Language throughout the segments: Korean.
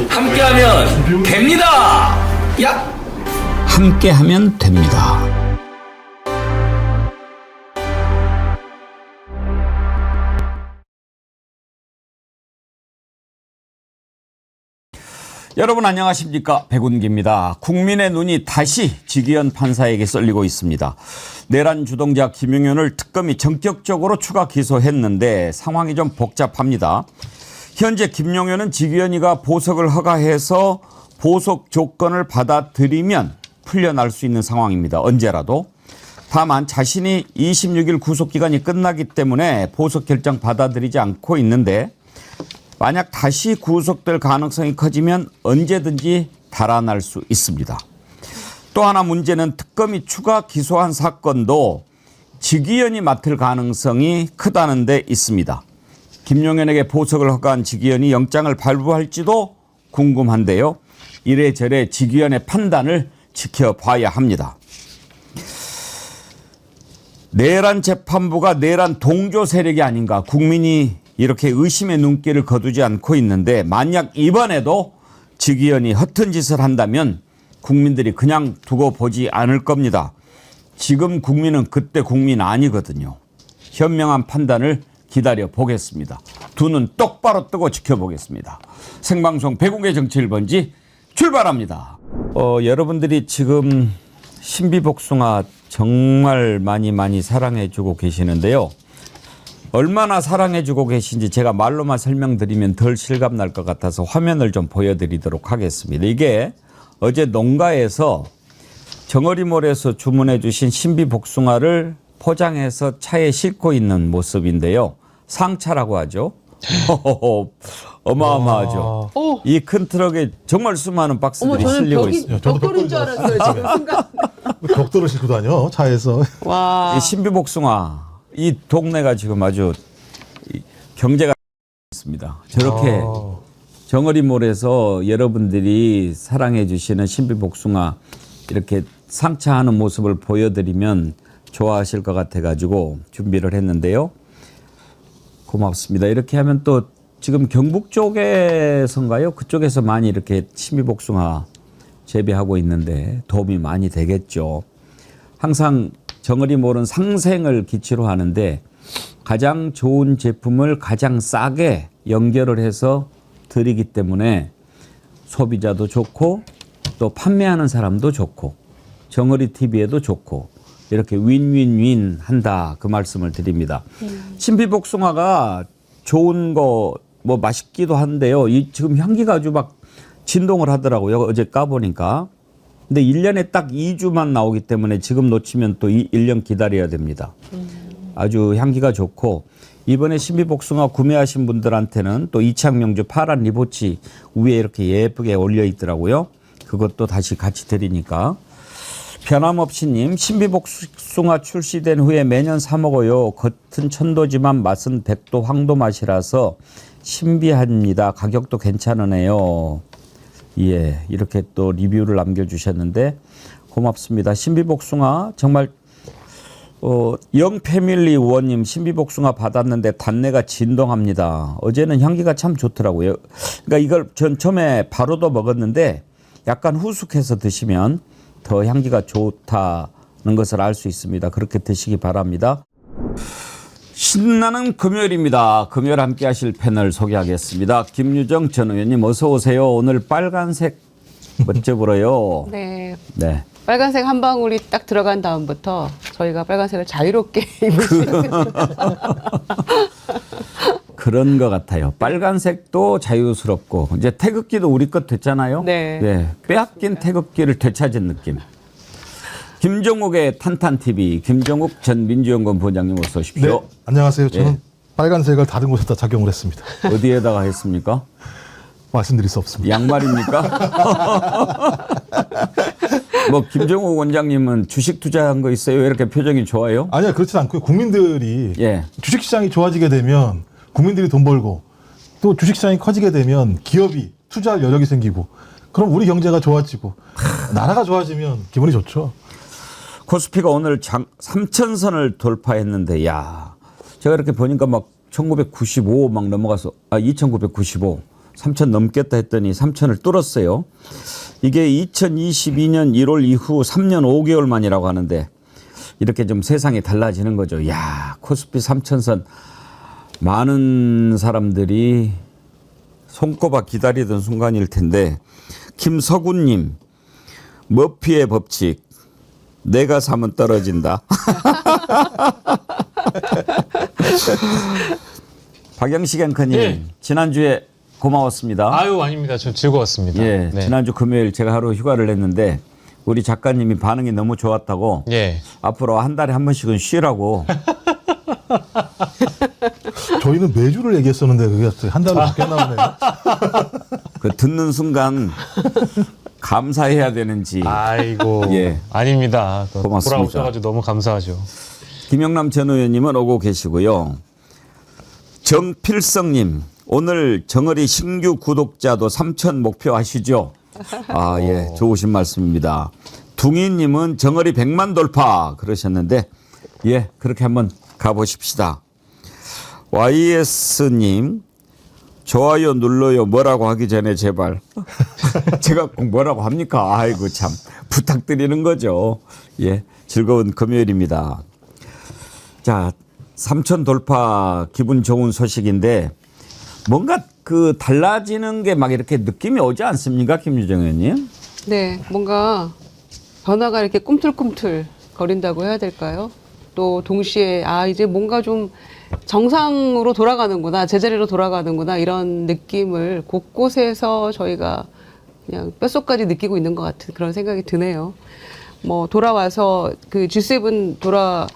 함께하면 됩니다. 야! 함께하면 됩니다. 여러분 안녕하십니까? 백운기입니다. 국민의 눈이 다시 지기현 판사에게 쏠리고 있습니다. 내란 주동자 김용현을 특검이 전격적으로 추가 기소했는데 상황이 좀 복잡합니다. 현재 김용현은 지기현이가 보석을 허가해서 보석 조건을 받아들이면 풀려날 수 있는 상황입니다. 언제라도. 다만 자신이 26일 구속기간이 끝나기 때문에 보석 결정 받아들이지 않고 있는데 만약 다시 구속될 가능성이 커지면 언제든지 달아날 수 있습니다. 또 하나 문제는 특검이 추가 기소한 사건도 지기현이 맡을 가능성이 크다는 데 있습니다. 김용현에게 보석을 허가한 지기현이 영장을 발부할지도 궁금한데요. 이래저래 지기현의 판단을 지켜봐야 합니다. 내란 재판부가 내란 동조 세력이 아닌가 국민이 이렇게 의심의 눈길을 거두지 않고 있는데 만약 이번에도 지기현이 허튼 짓을 한다면 국민들이 그냥 두고 보지 않을 겁니다. 지금 국민은 그때 국민 아니거든요. 현명한 판단을 기다려 보겠습니다. 두 눈 똑바로 뜨고 지켜보겠습니다. 생방송 백운계 정치 1번지 출발합니다. 여러분들이 지금 신비복숭아 정말 많이 사랑해주고 계시는데요. 얼마나 사랑해주고 계신지 제가 말로만 설명드리면 덜 실감날 것 같아서 화면을 좀 보여드리도록 하겠습니다. 이게 어제 농가에서 정어리몰에서 주문해 주신 신비복숭아를 포장해서 차에 싣고 있는 모습인데요. 상차라고 하죠. 어마어마하죠. 이 큰 트럭에 정말 수많은 박스들이 실리고 있습니다. 벽돌인 줄 알았어요. 지금 순간. 벽돌을 싣고 다녀 차에서. 와. 이 신비복숭아 이 동네가 지금 아주 경제가 있습니다. 저렇게 정어리몰에서 여러분들이 사랑해 주시는 신비복숭아 이렇게 상차하는 모습을 보여드리면 좋아하실 것 같아가지고 준비를 했는데요. 고맙습니다. 이렇게 하면 또 지금 경북 쪽에선가요? 그쪽에서 많이 이렇게 신비복숭아 재배하고 있는데 도움이 많이 되겠죠. 항상 정어리몰은 상생을 기치로 하는데 가장 좋은 제품을 가장 싸게 연결을 해서 드리기 때문에 소비자도 좋고 또 판매하는 사람도 좋고 정어리TV에도 좋고 이렇게 윈윈윈 한다 그 말씀을 드립니다. 신비복숭아가 좋은 거 뭐 맛있기도 한데요. 지금 향기가 아주 막 진동을 하더라고요. 어제 까보니까. 근데 1년에 딱 2주만 나오기 때문에 지금 놓치면 또 1년 기다려야 됩니다. 아주 향기가 좋고 이번에 신비복숭아 구매하신 분들한테는 또 이창명주 파란 리보치 위에 이렇게 예쁘게 올려 있더라고요. 그것도 다시 같이 드리니까. 변함없이님 신비복숭아 출시된 후에 매년 사 먹어요. 겉은 천도지만 맛은 백도 황도 맛이라서 신비합니다. 가격도 괜찮으네요. 예, 이렇게 또 리뷰를 남겨주셨는데 고맙습니다. 신비복숭아 정말 영패밀리 의원님 신비복숭아 받았는데 단내가 진동합니다. 어제는 향기가 참 좋더라고요. 그러니까 이걸 전 처음에 바로도 먹었는데 약간 후숙해서 드시면 더 향기가 좋다는 것을 알 수 있습니다. 그렇게 드시기 바랍니다. 신나는 금요일입니다. 금요일 함께 하실 패널 소개하겠습니다. 김유정 전 의원님 어서 오세요. 오늘 빨간색 멋져 보여요. 네. 네. 빨간색 한 방울이 딱 들어간 다음부터 저희가 빨간색을 자유롭게 입을 수 있습니다. 그런 것 같아요. 빨간색도 자유스럽고 이제 태극기도 우리 것 됐잖아요. 네. 빼앗긴 태극기를 되찾은 느낌. 김종욱의 탄탄TV 김종욱 전 민주연구원 부원장님 어서 오십시오. 네, 안녕하세요. 저는 예. 빨간색을 다른 곳에다 착용을 했습니다. 어디에다가 했습니까? 말씀드릴 수 없습니다. 양말입니까? 뭐 김종욱 원장님은 주식 투자한 거 있어요? 왜 이렇게 표정이 좋아요? 아니요, 그렇지 않고요. 국민들이 예. 주식시장이 좋아지게 되면 국민들이 돈 벌고 또 주식시장이 커지게 되면 기업이 투자 여력이 생기고 그럼 우리 경제가 좋아지고 나라가 좋아지면 기분이 좋죠. 코스피가 오늘 3,000선을 돌파했는데, 야, 제가 이렇게 보니까 막 1995 막 넘어가서, 2995 3천 넘겠다 했더니 3천을 뚫었어요. 이게 2022년 1월 이후 3년 5개월 만이라고 하는데 이렇게 좀 세상이 달라지는 거죠. 야, 코스피 3천선 많은 사람들이 손꼽아 기다리던 순간일 텐데 김서구님 머피의 법칙 내가 사면 떨어진다. 박영식 앵커님 예. 지난주에 고마웠습니다. 아유, 아닙니다. 저 즐거웠습니다. 예, 네. 지난주 금요일 제가 하루 휴가를 냈는데 우리 작가님이 반응이 너무 좋았다고 예. 앞으로 한 달에 한 번씩은 쉬라고. 저희는 매주를 얘기했었는데 그게 한 달을 바뀌었나 보네요. 그 듣는 순간 감사해야 되는지. 아이고. 예. 아닙니다. 또 고맙습니다. 돌아오셔가지고 너무 감사하죠. 김영남 전 의원님은 오고 계시고요. 정필성님 오늘 정어리 신규 구독자도 3천 목표하시죠? 아, 예, 좋으신 말씀입니다. 둥이님은 정어리 100만 돌파 그러셨는데 예, 그렇게 한번 가보십시다. YS님 좋아요 눌러요 뭐라고 하기 전에 제발. 제가 꼭 뭐라고 합니까? 아이고 참 부탁드리는 거죠. 예, 즐거운 금요일입니다. 자, 3천 돌파 기분 좋은 소식인데 뭔가 그 달라지는 게 막 이렇게 느낌이 오지 않습니까, 김유정 의원님? 네, 뭔가 변화가 이렇게 꿈틀꿈틀 거린다고 해야 될까요? 또 동시에 이제 뭔가 좀 정상으로 돌아가는구나, 제자리로 돌아가는구나 이런 느낌을 곳곳에서 저희가 그냥 뼛속까지 느끼고 있는 것 같은 그런 생각이 드네요. 뭐 돌아와서 그 G7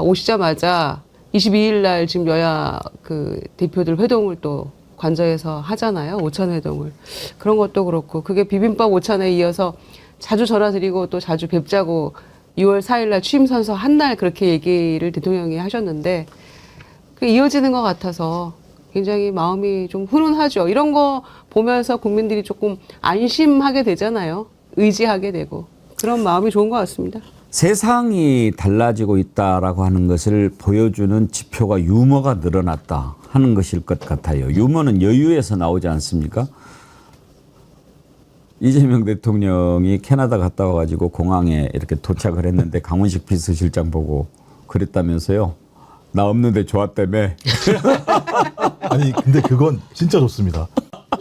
오시자마자 22일 날 지금 여야 그 대표들 회동을 또 관저에서 하잖아요. 오찬 회동을. 그런 것도 그렇고 그게 비빔밥 오찬에 이어서 자주 전화드리고 또 자주 뵙자고 6월 4일 날 취임 선서 한 날 그렇게 얘기를 대통령이 하셨는데 그게 이어지는 것 같아서 굉장히 마음이 좀 훈훈하죠. 이런 거 보면서 국민들이 조금 안심하게 되잖아요. 의지하게 되고. 그런 마음이 좋은 것 같습니다. 세상이 달라지고 있다라고 하는 것을 보여주는 지표가 유머가 늘어났다 하는 것일 것 같아요. 유머는 여유에서 나오지 않습니까? 이재명 대통령이 캐나다 갔다 와가지고 공항에 이렇게 도착을 했는데 강훈식 비서실장 보고 그랬다면서요. 나 없는데 좋았다며. 아니 근데 그건 진짜 좋습니다.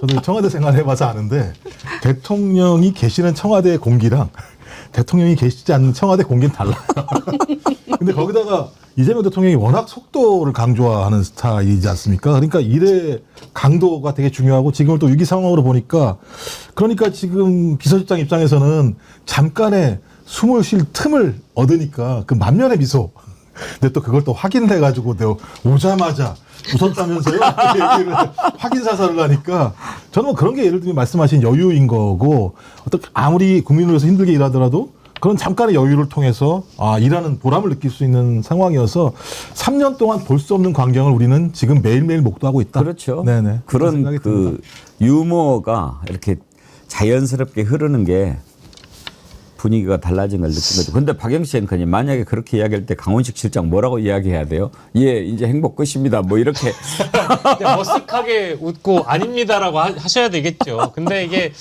저도 청와대 생활해봐서 아는데 대통령이 계시는 청와대 공기랑 대통령이 계시지 않는 청와대 공기는 달라요. 근데 거기다가 이재명 대통령이 워낙 속도를 강조하는 스타일이지 않습니까? 그러니까 일의 강도가 되게 중요하고 지금은 또 위기 상황으로 보니까 그러니까 지금 비서실장 입장에서는 잠깐의 숨을 쉴 틈을 얻으니까 그 만면의 미소. 근데 또 그걸 또 확인을 해가지고 내가 오자마자 웃었다면서요? 얘기를 확인 사살을 하니까 저는 뭐 그런 게 예를 들면 말씀하신 여유인 거고 어떤 아무리 국민을 위해서 힘들게 일하더라도 그런 잠깐의 여유를 통해서 일하는 보람을 느낄 수 있는 상황이어서 3년 동안 볼 수 없는 광경을 우리는 지금 매일매일 목도하고 있다. 그렇죠. 네네. 그런 그 듭니다. 유머가 이렇게 자연스럽게 흐르는 게 분위기가 달라진 걸 느낀 거죠. 그런데 박영식 앵커님 만약에 그렇게 이야기할 때 강훈식 실장 뭐라고 이야기해야 돼요? 예, 이제 행복 끝입니다. 뭐 이렇게. 그냥 머쓱하게 웃고 아닙니다라고 하셔야 되겠죠. 근데 이게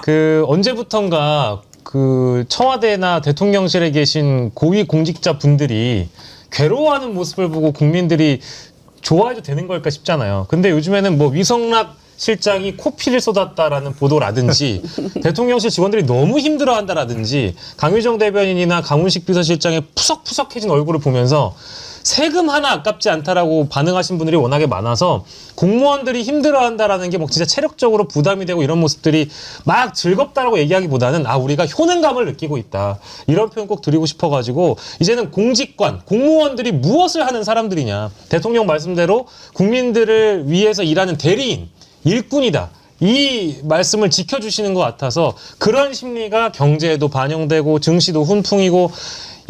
그 언제부턴가 그 청와대나 대통령실에 계신 고위 공직자 분들이 괴로워하는 모습을 보고 국민들이 좋아해도 되는 걸까 싶잖아요. 근데 요즘에는 뭐 위성락 실장이 코피를 쏟았다라는 보도라든지 대통령실 직원들이 너무 힘들어한다라든지 강유정 대변인이나 강훈식 비서실장의 푸석푸석해진 얼굴을 보면서 세금 하나 아깝지 않다라고 반응하신 분들이 워낙에 많아서 공무원들이 힘들어한다라는 게 뭐 진짜 체력적으로 부담이 되고 이런 모습들이 막 즐겁다라고 얘기하기보다는 우리가 효능감을 느끼고 있다. 이런 표현 꼭 드리고 싶어가지고 이제는 공직관, 공무원들이 무엇을 하는 사람들이냐. 대통령 말씀대로 국민들을 위해서 일하는 대리인, 일꾼이다. 이 말씀을 지켜주시는 것 같아서 그런 심리가 경제에도 반영되고 증시도 훈풍이고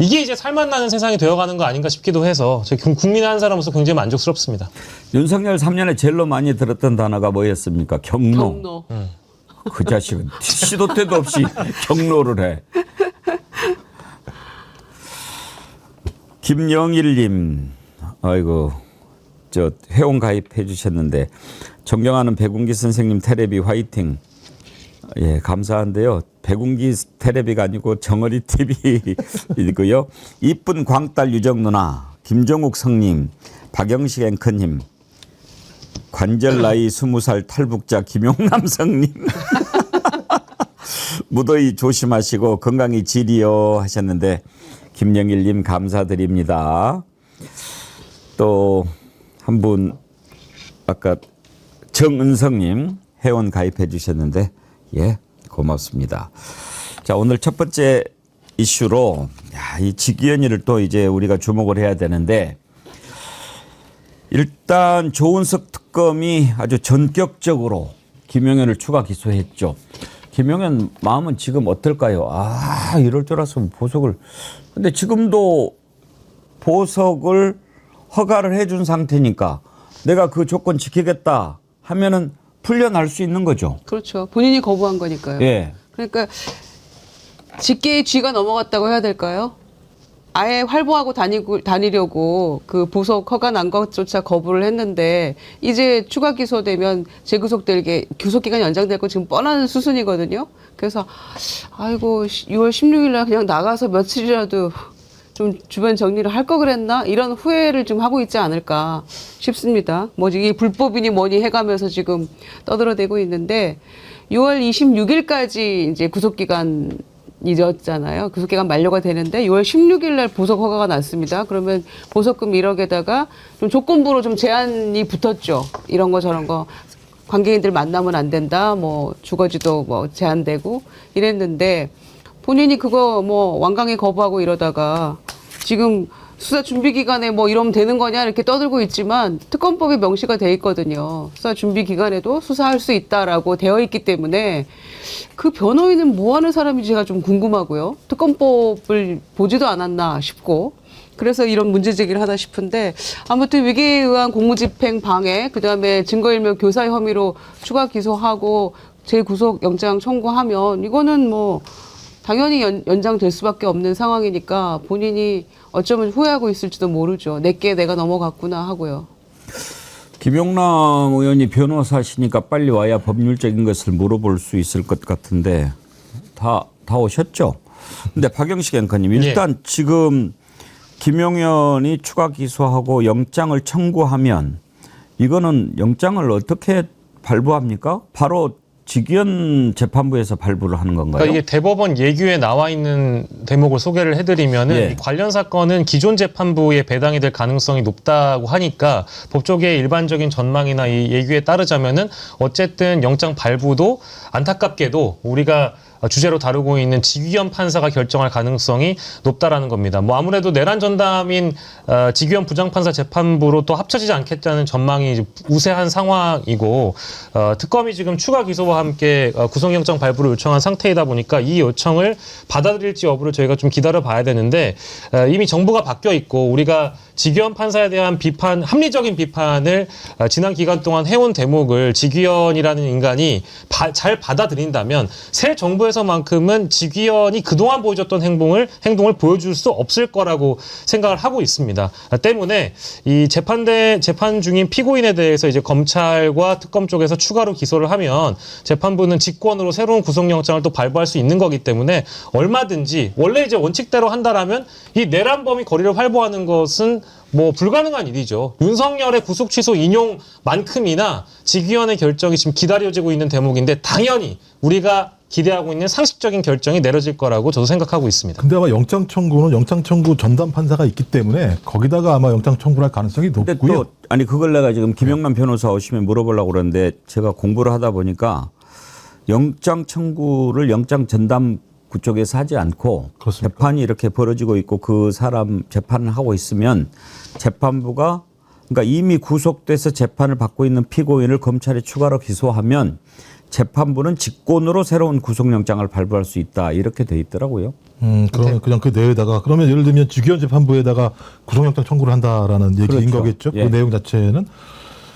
이게 이제 살맛나는 세상이 되어가는 거 아닌가 싶기도 해서 국민 한 사람으로서 굉장히 만족스럽습니다. 윤석열 3년에 제일로 많이 들었던 단어가 뭐였습니까? 경로. 경로. 그 자식은 시도 때도 없이 경로를 해. 김영일님, 아이고, 저 회원 가입해 주셨는데 존경하는 백운기 선생님 테레비 화이팅. 예, 감사한데요. 백운기 테레비가 아니고 정어리 TV이고요. 이쁜 광딸 유정 누나, 김종욱 성님, 박영식 앵커님, 관절 나이 20살 탈북자 김용남 성님. 무더위 조심하시고 건강히 지리요 하셨는데 김영일님 감사드립니다. 또 한 분 아까 정은성님 회원 가입해 주셨는데 예 고맙습니다. 자 오늘 첫 번째 이슈로 이 직위원회를 또 이제 우리가 주목을 해야 되는데 일단 조은석 특검이 아주 전격적으로 김용현을 추가 기소했죠. 김용현 마음은 지금 어떨까요? 아 이럴 줄 알았으면 보석을 근데 지금도 보석을 허가를 해준 상태니까 내가 그 조건 지키겠다 하면은 풀려날 수 있는 거죠. 그렇죠. 본인이 거부한 거니까요. 예. 그러니까 직계의 쥐가 넘어갔다고 해야 될까요? 아예 활보하고 다니려고 그 보석 허가 난 것조차 거부를 했는데 이제 추가 기소되면 재구속될 게 구속 기간이 연장될 거 지금 뻔한 수순이거든요. 그래서 아이고 6월 16일 날 그냥 나가서 며칠이라도 좀 주변 정리를 할 거 그랬나 이런 후회를 좀 하고 있지 않을까 싶습니다. 뭐 이게 불법이니 뭐니 해가면서 지금 떠들어대고 있는데 6월 26일까지 이제 구속 기간 이었잖아요. 구속기간 만료가 되는데 6월 16일 날 보석 허가가 났습니다. 그러면 보석금 1억에다가 좀 조건부로 좀 제한이 붙었죠. 이런 거 저런 거 관계인들 만나면 안 된다. 뭐 주거지도 뭐 제한되고 이랬는데 본인이 그거 뭐 완강히 거부하고 이러다가 지금 수사 준비 기간에 뭐 이러면 되는 거냐 이렇게 떠들고 있지만 특검법에 명시가 돼 있거든요. 수사 준비 기간에도 수사할 수 있다라고 되어 있기 때문에 그 변호인은 뭐 하는 사람인지 제가 좀 궁금하고요. 특검법을 보지도 않았나 싶고 그래서 이런 문제 제기를 하나 싶은데 아무튼 위계에 의한 공무집행 방해 그다음에 증거인멸 교사 혐의로 추가 기소하고 재구속 영장 청구하면 이거는 뭐 당연히 연장될 수밖에 없는 상황이니까 본인이 어쩌면 후회하고 있을지도 모르죠. 내게 내가 넘어갔구나 하고요. 김용남 의원이 변호사시니까 빨리 와야 법률적인 것을 물어볼 수 있을 것 같은데 다 오셨죠? 근데 박영식 앵커님 일단 지금 김용현이 추가 기소하고 영장을 청구하면 이거는 영장을 어떻게 발부합니까? 바로 직위원 재판부에서 발부를 하는 건가요? 그러니까 이게 대법원 예규에 나와 있는 대목을 소개를 해드리면은 예. 이 관련 사건은 기존 재판부에 배당이 될 가능성이 높다고 하니까 법조계의 일반적인 전망이나 이 예규에 따르자면은 어쨌든 영장 발부도 안타깝게도 우리가 주제로 다루고 있는 직위원 판사가 결정할 가능성이 높다라는 겁니다. 뭐 아무래도 내란 전담인 직위원 부장판사 재판부로 또 합쳐지지 않겠다는 전망이 우세한 상황이고 특검이 지금 추가 기소와 함께 구속영장 발부를 요청한 상태이다 보니까 이 요청을 받아들일지 여부를 저희가 좀 기다려봐야 되는데 이미 정부가 바뀌어 있고 우리가 직위원 판사에 대한 비판, 합리적인 비판을 지난 기간 동안 해온 대목을 직위원이라는 인간이 잘 받아들인다면 새 정부에서만큼은 직위원이 그동안 보여줬던 행동을 보여줄 수 없을 거라고 생각을 하고 있습니다. 때문에 이 재판 중인 피고인에 대해서 이제 검찰과 특검 쪽에서 추가로 기소를 하면 재판부는 직권으로 새로운 구속영장을 또 발부할 수 있는 거기 때문에 얼마든지 원래 이제 원칙대로 한다라면 이 내란범이 거리를 활보하는 것은 뭐 불가능한 일이죠. 윤석열의 구속 취소 인용만큼이나 직위원의 결정이 지금 기다려지고 있는 대목인데 당연히 우리가 기대하고 있는 상식적인 결정이 내려질 거라고 저도 생각하고 있습니다. 근데 아마 영장 청구는 영장 청구 전담 판사가 있기 때문에 거기다가 아마 영장 청구를 할 가능성이 근데 높고요. 또 아니 그걸 내가 지금 김영남 변호사 오시면 물어보려고 그러는데 제가 공부를 하다 보니까 영장 청구를 영장 전담 그쪽에서 하지 않고 그렇습니까? 재판이 이렇게 벌어지고 있고 그 사람 재판을 하고 있으면 재판부가 그러니까 이미 구속돼서 재판을 받고 있는 피고인을 검찰이 추가로 기소하면 재판부는 직권으로 새로운 구속영장을 발부할 수 있다 이렇게 돼 있더라고요. 그러면 그냥 그 내에다가 그러면 예를 들면 직위원 재판부에다가 구속영장 청구를 한다라는 얘기인 그렇죠. 거겠죠. 예. 그 내용 자체는.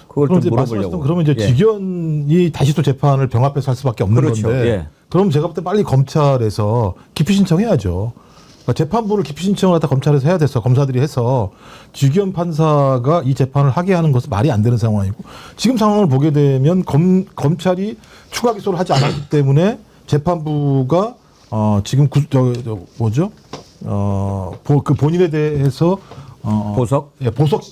그걸 그럼 좀 이제 물어보려고. 말씀하셨던 그러면 이제 예. 직위원이 다시 또 재판을 병합해서 할 수밖에 없는 그렇죠. 건데. 예. 그럼 제가 볼 때 빨리 검찰에서 기피 신청해야죠. 그러니까 재판부를 기피 신청을 갖다 검찰에서 해야 돼서 검사들이 해서 주기현 판사가 이 재판을 하게 하는 것은 말이 안 되는 상황이고 지금 상황을 보게 되면 검찰이 추가 기소를 하지 않았기 때문에 재판부가 지금 그 본인에 대해서 보석? 예, 보석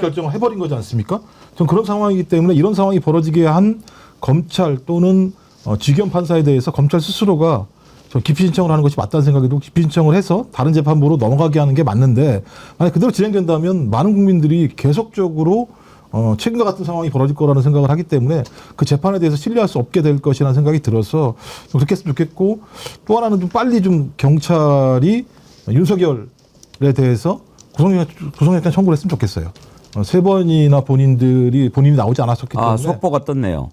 결정을 해버린 거지 않습니까? 전 그런 상황이기 때문에 이런 상황이 벌어지게 한 검찰 또는 주기현 판사에 대해서 검찰 스스로가 저 기피 신청을 하는 것이 맞다는 생각이 들고 기피 신청을 해서 다른 재판부로 넘어가게 하는 게 맞는데 만약 그대로 진행된다면 많은 국민들이 계속적으로 최근과 같은 상황이 벌어질 거라는 생각을 하기 때문에 그 재판에 대해서 신뢰할 수 없게 될 것이라는 생각이 들어서 좀 그렇게 했으면 좋겠고 또 하나는 좀 빨리 좀 경찰이 윤석열에 대해서 구속영장 청구를 했으면 좋겠어요. 세 번이나 본인이 나오지 않았었기 때문에. 속보가 떴네요.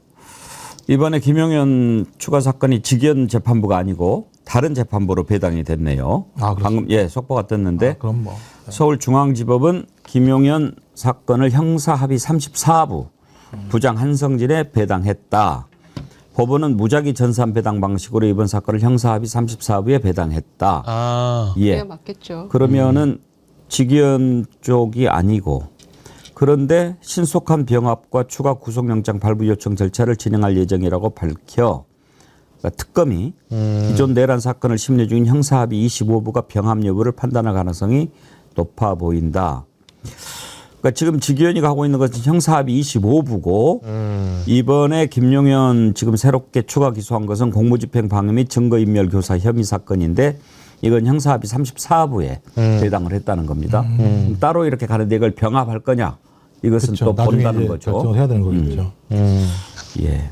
이번에 김용현 추가 사건이 직연 재판부가 아니고 다른 재판부로 배당이 됐네요. 방금 속보가 떴는데 그럼 뭐. 서울중앙지법은 김용현 사건을 형사합의 34부 부장 한성진에 배당했다. 법원은 무작위 전산 배당 방식으로 이번 사건을 형사합의 34부에 배당했다. 네, 맞겠죠. 그러면은 직연 쪽이 아니고 그런데 신속한 병합과 추가 구속영장 발부 요청 절차를 진행할 예정이라고 밝혀 그러니까 특검이 기존 내란 사건을 심리 중인 형사합의 25부가 병합 여부를 판단할 가능성이 높아 보인다. 그러니까 지금 직위원이 가고 있는 것은 형사합의 25부고 이번에 김용현 지금 새롭게 추가 기소한 것은 공무집행 방해 및 증거인멸 교사 혐의 사건인데 이건 형사합의 34부에 배당을 했다는 겁니다. 따로 이렇게 가는데 이걸 병합할 거냐? 이것은 그렇죠. 또 본다는 거죠. 결정을 해야 되는 거겠죠. 예.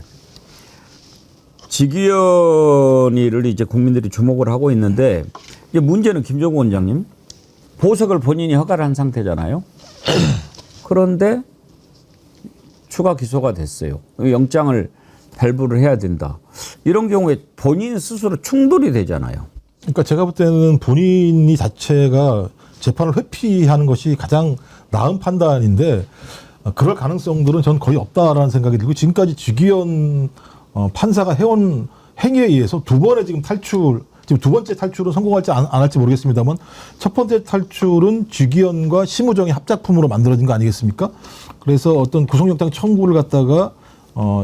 직위원이를 이제 국민들이 주목을 하고 있는데 이제 문제는 김종국 원장님 보석을 본인이 허가를 한 상태잖아요. 그런데 추가 기소가 됐어요. 영장을 발부를 해야 된다. 이런 경우에 본인 스스로 충돌이 되잖아요. 그러니까 제가 볼 때는 본인이 자체가 재판을 회피하는 것이 가장 나은 판단인데 그럴 가능성들은 전 거의 없다라는 생각이 들고 지금까지 주기현 판사가 해온 행위에 의해서 두 번의 지금 지금 두 번째 탈출은 성공할지 안 할지 모르겠습니다만 첫 번째 탈출은 주기현과 심우정의 합작품으로 만들어진 거 아니겠습니까? 그래서 어떤 구속영장 청구를 갖다가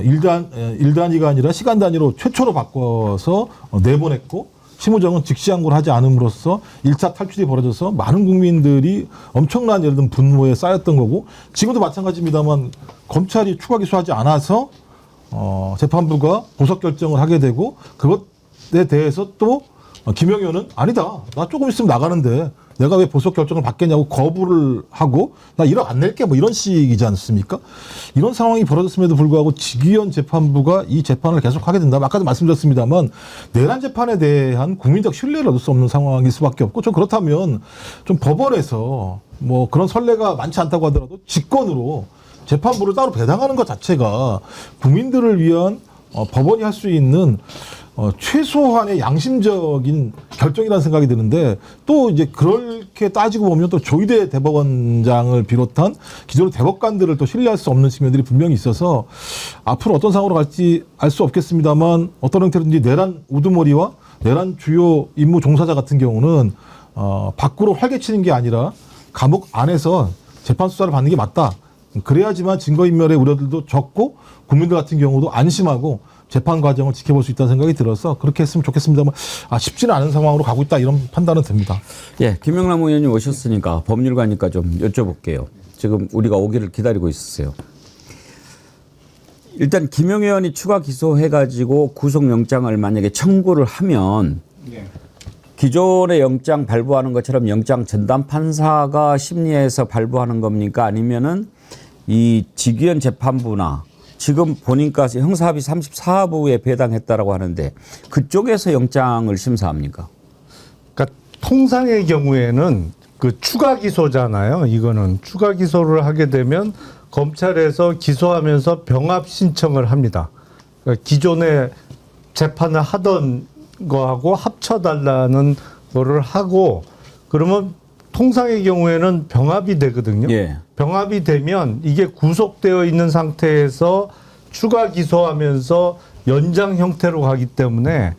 일 단위가 아니라 시간 단위로 최초로 바꿔서 내보냈고 심우정은 즉시항고를 하지 않음으로써 1차 탈출이 벌어져서 많은 국민들이 엄청난 예를 들면 분노에 쌓였던 거고 지금도 마찬가지입니다만 검찰이 추가 기소하지 않아서 재판부가 보석 결정을 하게 되고 그것에 대해서 또 김용현은 아니다. 나 조금 있으면 나가는데 내가 왜 보석 결정을 받겠냐고 거부를 하고 나 1억 안 낼게 뭐 이런 식이지 않습니까? 이런 상황이 벌어졌음에도 불구하고 직위원 재판부가 이 재판을 계속하게 된다면 아까도 말씀드렸습니다만 내란 재판에 대한 국민적 신뢰를 얻을 수 없는 상황일 수밖에 없고 좀 그렇다면 좀 법원에서 뭐 그런 선례가 많지 않다고 하더라도 직권으로 재판부를 따로 배당하는 것 자체가 국민들을 위한 법원이 할 수 있는 최소한의 양심적인 결정이라는 생각이 드는데 또 이제 그렇게 따지고 보면 또 조희대 대법원장을 비롯한 기존의 대법관들을 또 신뢰할 수 없는 측면들이 분명히 있어서 앞으로 어떤 상황으로 갈지 알 수 없겠습니다만 어떤 형태로든지 내란 우두머리와 내란 주요 임무 종사자 같은 경우는 밖으로 활개치는 게 아니라 감옥 안에서 재판 수사를 받는 게 맞다. 그래야지만 증거인멸의 우려들도 적고 국민들 같은 경우도 안심하고 재판 과정을 지켜볼 수 있다는 생각이 들어서 그렇게 했으면 좋겠습니다만 쉽지는 않은 상황으로 가고 있다 이런 판단은 듭니다. 예, 김영남 의원님 오셨으니까 법률가니까 좀 여쭤볼게요. 지금 우리가 오기를 기다리고 있었어요. 일단 김용현이 추가 기소해가지고 구속영장을 만약에 청구를 하면 기존의 영장 발부하는 것처럼 영장 전담 판사가 심리해서 발부하는 겁니까? 아니면은 이 직위원 재판부나 지금 보니까 형사합의 34부에 배당했다라고 하는데 그쪽에서 영장을 심사합니까? 그러니까 통상의 경우에는 그 추가 기소잖아요. 이거는 추가 기소를 하게 되면 검찰에서 기소하면서 병합 신청을 합니다. 그러니까 기존에 재판을 하던 거하고 합쳐달라는 거를 하고 그러면 통상의 경우에는 병합이 되거든요. 예. 병합이 되면 이게 구속되어 있는 상태에서 추가 기소하면서 연장 형태로 가기 때문에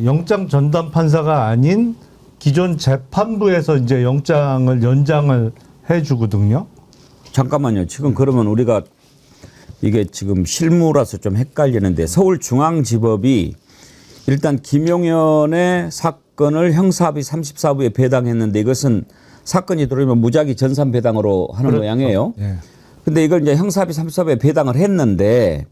영장 전담 판사가 아닌 기존 재판부에서 이제 영장을 연장을 해주거든요. 잠깐만요. 지금 그러면 우리가 이게 지금 실무라서 좀 헷갈리는데 서울중앙지법이 일단 김용현의 사건을 형사합의 34부에 배당했는데 이것은 사건이 들어오면 무작위 전산 배당으로 하는 그렇죠. 모양이에요. 예. 근데 이걸 이제 형사합의 34부에 배당을 했는데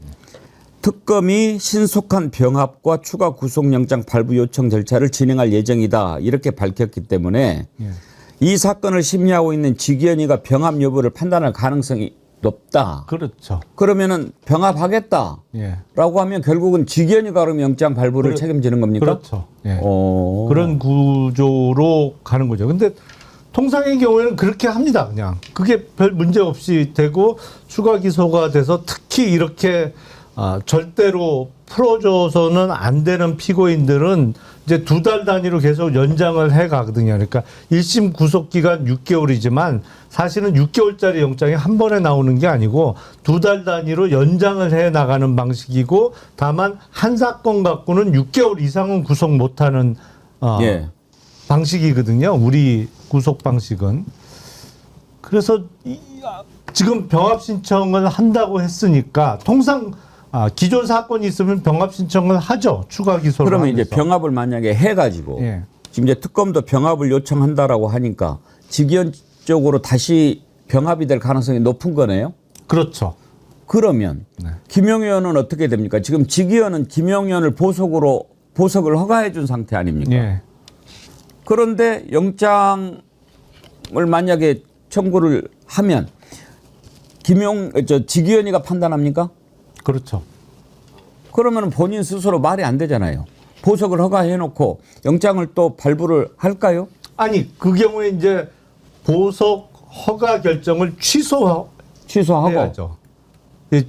특검이 신속한 병합과 추가 구속영장 발부 요청 절차를 진행할 예정이다. 이렇게 밝혔기 때문에 예. 이 사건을 심리하고 있는 지기현이가 병합 여부를 판단할 가능성이 높다. 그렇죠. 그러면은 병합하겠다라고 예. 하면 결국은 지기현이가 그럼 영장 발부를 책임지는 겁니까? 그렇죠. 예. 어. 그런 구조로 가는 거죠. 근데 통상의 경우에는 그렇게 합니다. 그냥 그게 별 문제 없이 되고 추가 기소가 돼서 특히 이렇게 절대로 풀어줘서는 안 되는 피고인들은 이제 2달 단위로 계속 연장을 해 가거든요. 그러니까 1심 구속 기간 6개월이지만 사실은 6개월짜리 영장이 한 번에 나오는 게 아니고 2달 단위로 연장을 해 나가는 방식이고 다만 한 사건 갖고는 6개월 이상은 구속 못하는 예. 방식이거든요. 우리 구속 방식은. 그래서 지금 병합 신청을 한다고 했으니까 통상 기존 사건이 있으면 병합 신청을 하죠. 추가 기소를 그러면 하면서. 이제 병합을 만약에 해가지고 예. 지금 이제 특검도 병합을 요청한다라고 하니까 지기현 쪽으로 다시 병합이 될 가능성이 높은 거네요. 그렇죠. 그러면 네. 김용현은 어떻게 됩니까? 지금 지기현은 김용현을 보석을 허가해 준 상태 아닙니까? 예. 그런데 영장을 만약에 청구를 하면 지기현이가 판단합니까? 그렇죠. 그러면 본인 스스로 말이 안 되잖아요. 보석을 허가해 놓고 영장을 또 발부를 할까요? 아니 그 경우에 이제 보석 허가 결정을 취소하고 취소해야죠. 이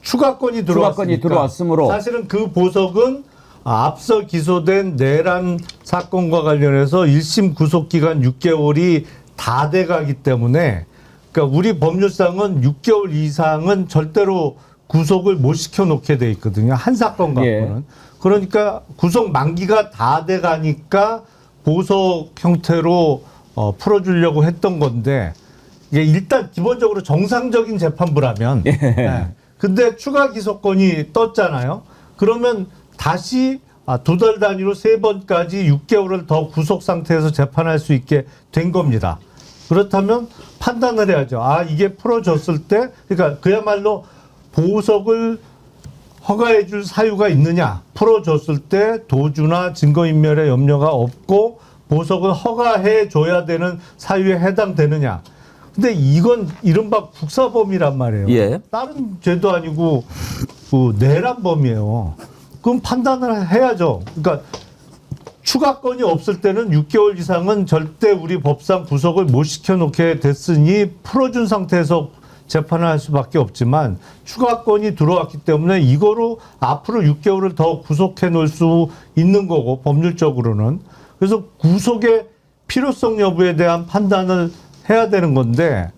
추가건이 들어왔으므로 사실은 그 보석은 앞서 기소된 내란 사건과 관련해서 1심 구속 기간 6개월이 다 돼가기 때문에 그러니까 우리 법률상은 6개월 이상은 절대로 구속을 못 시켜놓게 돼 있거든요. 한 사건 갖고는. 예. 그러니까 구속 만기가 다 돼가니까 보석 형태로 풀어주려고 했던 건데 이게 일단 기본적으로 정상적인 재판부라면 예. 근데 추가 기소권이 떴잖아요. 그러면 다시 2달 단위로 3번까지 6개월을 더 구속 상태에서 재판할 수 있게 된 겁니다. 그렇다면 판단을 해야죠. 이게 풀어졌을 때 그러니까 그야말로 보석을 허가해 줄 사유가 있느냐. 풀어줬을 때 도주나 증거인멸의 염려가 없고 보석을 허가해 줘야 되는 사유에 해당되느냐. 근데 이건 이른바 국사범이란 말이에요. 예. 다른 죄도 아니고 그 내란범이에요. 그럼 판단을 해야죠. 그러니까 추가건이 없을 때는 6개월 이상은 절대 우리 법상 구속을 못 시켜놓게 됐으니 풀어준 상태에서 재판을 할 수밖에 없지만 추가건이 들어왔기 때문에 이거로 앞으로 6개월을 더 구속해 놓을 수 있는 거고 법률적으로는. 그래서 구속의 필요성 여부에 대한 판단을 해야 되는 건데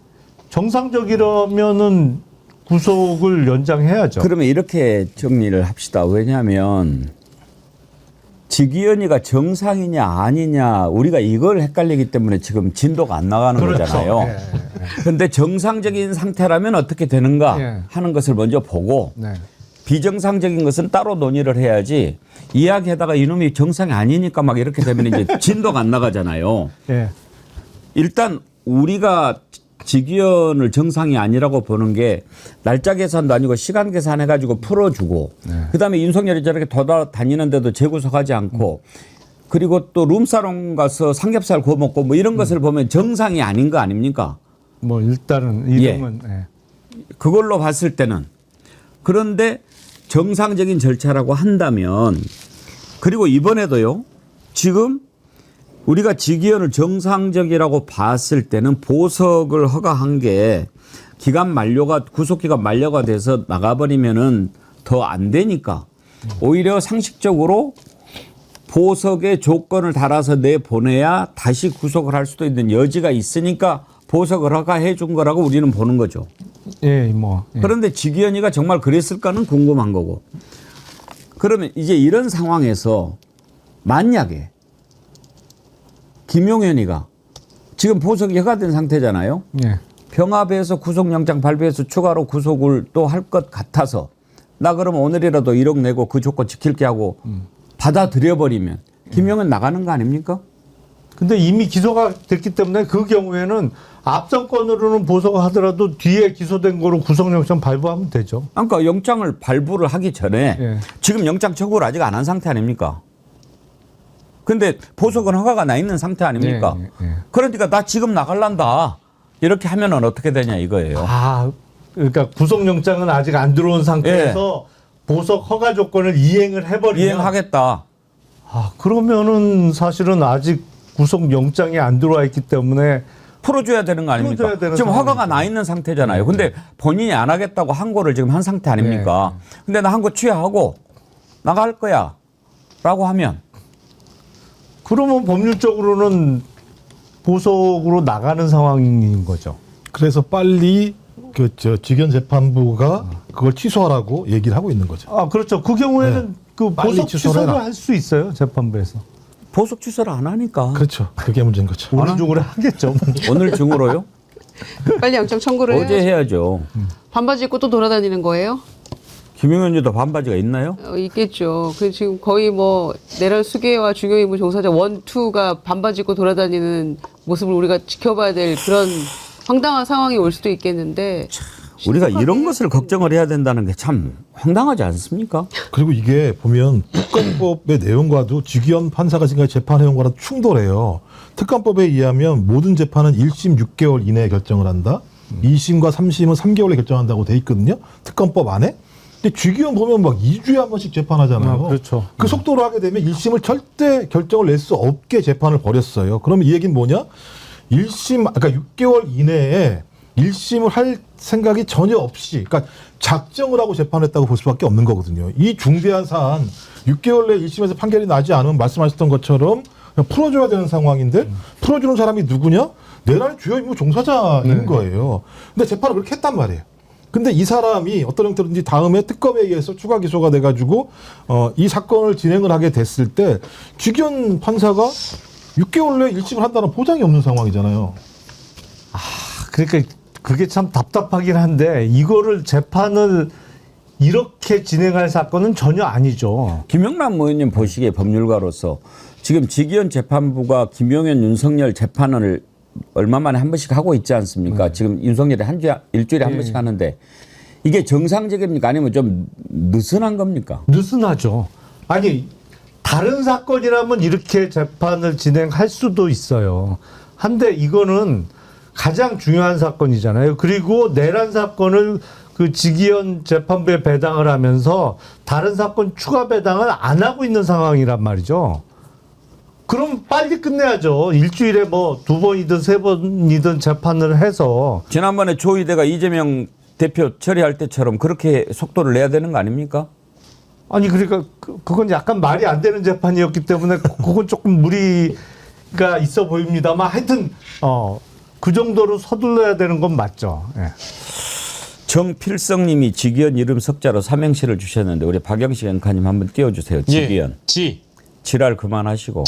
정상적이라면은 구속을 연장해야죠. 그러면 이렇게 정리를 합시다. 왜냐하면 지기현이가 정상이냐 아니냐 우리가 이걸 헷갈리기 때문에 지금 진도가 안 나가는 그렇죠. 거잖아요. 그런데 정상적인 상태라면 어떻게 되는가 예. 하는 것을 먼저 보고 네. 비정상적인 것은 따로 논의를 해야지 이야기하다가 이놈이 정상이 아니니까 막 이렇게 되면 이제 진도가 안 나가잖아요. 예. 일단 우리가 지기현을 정상이 아니라고 보는 게 날짜 계산도 아니고 시간 계산해가지고 풀어주고 그다음에 윤석열이 저렇게 돌아다니는데도 재구속하지 않고 그리고 또 룸사롱 가서 삼겹살 구워 먹고 뭐 이런 것을 보면 정상이 아닌 거 아닙니까? 뭐 일단은 이름은 예. 그걸로 봤을 때는 그런데 정상적인 절차라고 한다면 그리고 이번에도요 지금 우리가 지기현을 정상적이라고 봤을 때는 보석을 허가한 게 구속기간 만료가 돼서 나가버리면은 더 안 되니까 오히려 상식적으로 보석의 조건을 달아서 내보내야 다시 구속을 할 수도 있는 여지가 있으니까 보석을 허가해 준 거라고 우리는 보는 거죠. 예, 뭐. 예. 그런데 지기현이가 정말 그랬을까는 궁금한 거고. 그러면 이제 이런 상황에서 만약에 김용현이가 지금 보석이 허가된 상태잖아요. 예. 병합해서 구속영장 발부해서 추가로 구속을 또 할 것 같아서 나 그러면 오늘이라도 1억 내고 그 조건 지킬게 하고 받아들여버리면 김용현 나가는 거 아닙니까? 근데 이미 기소가 됐기 때문에 그 경우에는 앞선 건으로는 보석하더라도 뒤에 기소된 거로 구속영장 발부하면 되죠. 그러니까 영장을 발부를 하기 전에 예. 지금 영장 청구를 아직 안 한 상태 아닙니까? 근데 보석은 허가가 나 있는 상태 아닙니까? 예, 예, 예. 그러니까 나 지금 나갈란다. 이렇게 하면은 어떻게 되냐 이거예요. 아, 그러니까 구속영장은 아직 안 들어온 상태에서 보석 허가 조건을 이행을 해버리면 이행하겠다. 아, 그러면은 사실은 아직 구속영장이 안 들어와 있기 때문에 풀어줘야 되는 거 아닙니까? 풀어줘야 되는 지금 허가가 상황이죠. 나 있는 상태잖아요. 근데 본인이 안 하겠다고 항고를 지금 한 상태 아닙니까? 근데 나 항고 취하하고 나갈 거야 라고 하면 그러면 법률적으로는 보석으로 나가는 상황인 거죠. 그래서 빨리 직연 재판부가 그걸 취소하라고 얘기를 하고 있는 거죠. 아, 그렇죠. 그 경우에는 네. 그 빨리 보석 취소를 취소를 해라. 할 수 있어요. 재판부에서. 보석 취소를 안 하니까. 그렇죠. 그게 문제인 거죠. 오른쪽으로 하겠죠. 오늘 중으로요? 빨리 영장 청구를 어제 해야죠. 해야죠. 반바지 입고 또 돌아다니는 거예요? 김용현이도 반바지가 있나요? 있겠죠. 그 지금 거의 뭐 내란 수계와 중요임무 종사자 1, 2가 반바지 입고 돌아다니는 모습을 우리가 지켜봐야 될 그런 황당한 상황이 올 수도 있겠는데 우리가 이런 것을 걱정을 해야 된다는 게 참 황당하지 않습니까? 그리고 이게 보면 특검법의 내용과도 직위원 판사가 지금까지 재판해온 거랑 충돌해요. 특검법에 의하면 모든 재판은 1심 6개월 이내에 결정을 한다. 2심과 3심은 3개월에 결정한다고 돼 있거든요. 특검법 안에. 근데 직위원 보면 막 2주에 한 번씩 재판하잖아요. 아, 그렇죠. 그 속도로 하게 되면 1심을 절대 결정을 낼 수 없게 재판을 벌였어요. 그러면 이 얘기는 뭐냐? 1심, 그러니까 6개월 이내에 1심을 할 생각이 전혀 없이, 그러니까 작정을 하고 재판했다고 볼 수밖에 없는 거거든요. 이 중대한 사안, 6개월 내에 1심에서 판결이 나지 않으면 말씀하셨던 것처럼 그냥 풀어줘야 되는 상황인데, 풀어주는 사람이 누구냐? 내란의 주요 임무 종사자인 거예요. 근데 재판을 그렇게 했단 말이에요. 근데 이 사람이 어떤 형태로든지 다음에 특검에 의해서 추가 기소가 돼가지고 이 사건을 진행을 하게 됐을 때 직위원 판사가 6개월 내에 1심을 한다는 보장이 없는 상황이잖아요. 그러니까 그게 참 답답하긴 한데 이거를 재판을 이렇게 진행할 사건은 전혀 아니죠. 김영남 의원님 보시기에 법률가로서 지금 직위원 재판부가 김용현, 윤석열 재판을 얼마 만에 한 번씩 하고 있지 않습니까? 지금 윤석열이 일주일에 한 번씩 하는데 이게 정상적입니까? 아니면 좀 느슨한 겁니까? 느슨하죠. 아니 다른 사건이라면 이렇게 재판을 진행할 수도 있어요. 한데 이거는 가장 중요한 사건이잖아요. 그리고 내란 사건을 그 직위원 재판부에 배당을 하면서 다른 사건 추가 배당을 안 하고 있는 상황이란 말이죠. 그럼 빨리 끝내야죠. 일주일에 뭐 2번이든 3번이든 재판을 해서. 지난번에 조희대가 이재명 대표 처리할 때처럼 그렇게 속도를 내야 되는 거 아닙니까? 아니 그러니까 그건 약간 말이 안 되는 재판이었기 때문에 그건 조금 무리가 있어 보입니다만 하여튼 그 정도로 서둘러야 되는 건 맞죠. 예. 정필성님이 직위원 이름 석자로 삼행시를 주셨는데 우리 박영식 앵커님 한번 띄워주세요. 직위원. 예. 지, 지랄 그만하시고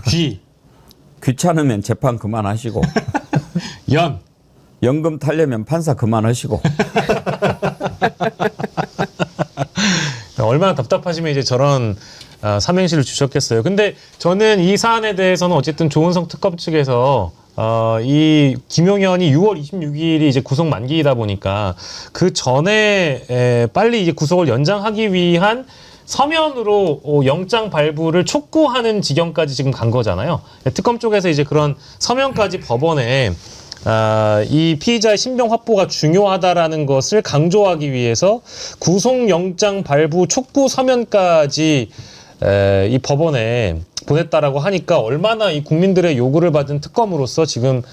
귀, 귀찮으면 재판 그만하시고 연. 연금 타려면 판사 그만하시고 얼마나 답답하시면 이제 저런 삼행시를 주셨겠어요. 근데 저는 이 사안에 대해서는 어쨌든 조은성 특검 측에서 이 김용현이 6월 26일이 이제 구속 만기이다 보니까 그 전에 빨리 이제 구속을 연장하기 위한 서면으로 영장 발부를 촉구하는 지경까지 지금 간 거잖아요. 특검 쪽에서 이제 그런 서면까지 법원에 이 피의자의 신병 확보가 중요하다라는 것을 강조하기 위해서 구속영장 발부 촉구 서면까지 이 법원에 보냈다라고 하니까 얼마나 이 국민들의 요구를 받은 특검으로서 지금